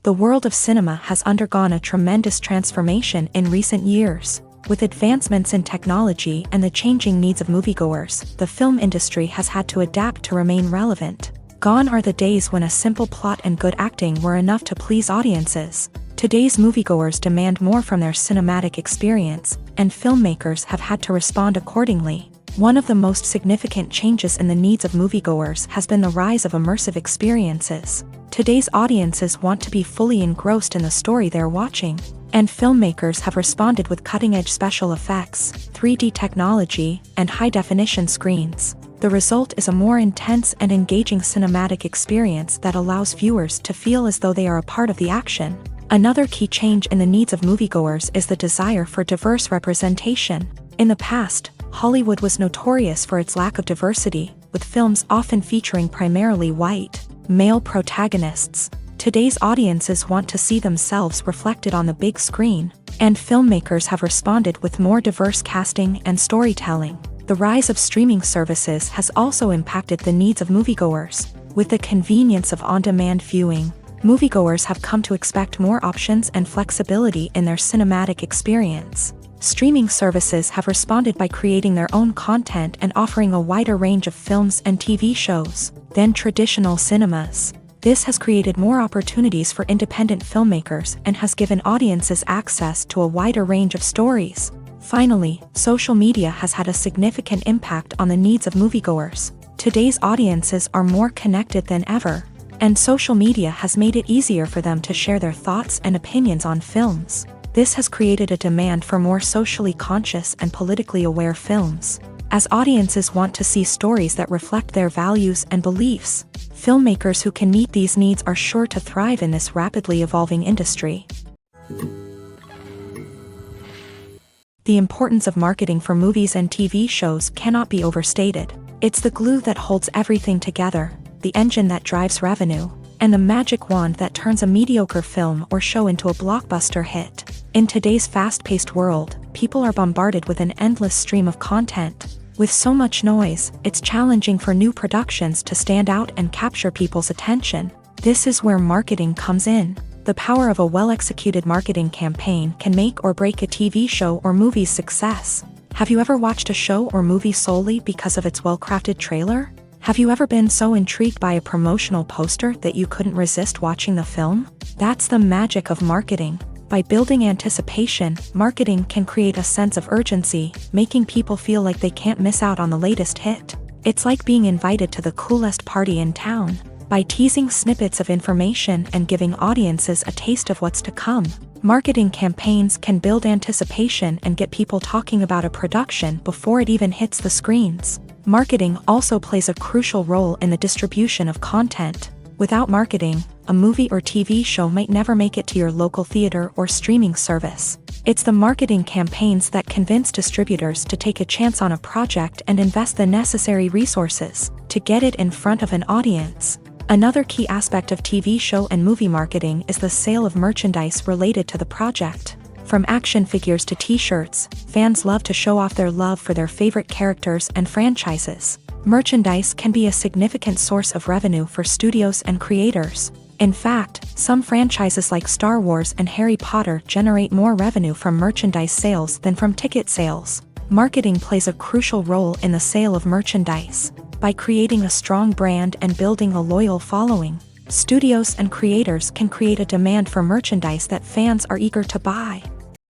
The world of cinema has undergone a tremendous transformation in recent years. With advancements in technology and the changing needs of moviegoers, the film industry has had to adapt to remain relevant. Gone are the days when a simple plot and good acting were enough to please audiences. Today's moviegoers demand more from their cinematic experience, and filmmakers have had to respond accordingly. One of the most significant changes in the needs of moviegoers has been the rise of immersive experiences. Today's audiences want to be fully engrossed in the story they're watching, and filmmakers have responded with cutting-edge special effects, 3D technology, and high-definition screens. The result is a more intense and engaging cinematic experience that allows viewers to feel as though they are a part of the action. Another key change in the needs of moviegoers is the desire for diverse representation. In the past, Hollywood was notorious for its lack of diversity, with films often featuring primarily white, male protagonists. Today's audiences want to see themselves reflected on the big screen, and filmmakers have responded with more diverse casting and storytelling. The rise of streaming services has also impacted the needs of moviegoers. With the convenience of on-demand viewing, moviegoers have come to expect more options and flexibility in their cinematic experience. Streaming services have responded by creating their own content and offering a wider range of films and TV shows than traditional cinemas. This has created more opportunities for independent filmmakers and has given audiences access to a wider range of stories. Finally, social media has had a significant impact on the needs of moviegoers. Today's audiences are more connected than ever, and social media has made it easier for them to share their thoughts and opinions on films. This has created a demand for more socially conscious and politically aware films. As audiences want to see stories that reflect their values and beliefs, Filmmakers who can meet these needs are sure to thrive in this rapidly evolving industry. The importance of marketing for movies and TV shows cannot be overstated. It's the glue that holds everything together, the engine that drives revenue, and the magic wand that turns a mediocre film or show into a blockbuster hit. In today's fast-paced world, people are bombarded with an endless stream of content. With so much noise, it's challenging for new productions to stand out and capture people's attention. This is where marketing comes in. The power of a well-executed marketing campaign can make or break a TV show or movie's success. Have you ever watched a show or movie solely because of its well-crafted trailer? Have you ever been so intrigued by a promotional poster that you couldn't resist watching the film? That's the magic of marketing. By building anticipation, marketing can create a sense of urgency, making people feel like they can't miss out on the latest hit. It's like being invited to the coolest party in town. By teasing snippets of information and giving audiences a taste of what's to come, marketing campaigns can build anticipation and get people talking about a production before it even hits the screens. Marketing also plays a crucial role in the distribution of content. Without marketing, a movie or TV show might never make it to your local theater or streaming service. It's the marketing campaigns that convince distributors to take a chance on a project and invest the necessary resources to get it in front of an audience. Another key aspect of TV show and movie marketing is the sale of merchandise related to the project. From action figures to t-shirts, fans love to show off their love for their favorite characters and franchises. Merchandise can be a significant source of revenue for studios and creators. In fact, some franchises like Star Wars and Harry Potter generate more revenue from merchandise sales than from ticket sales. Marketing plays a crucial role in the sale of merchandise. By creating a strong brand and building a loyal following, studios and creators can create a demand for merchandise that fans are eager to buy.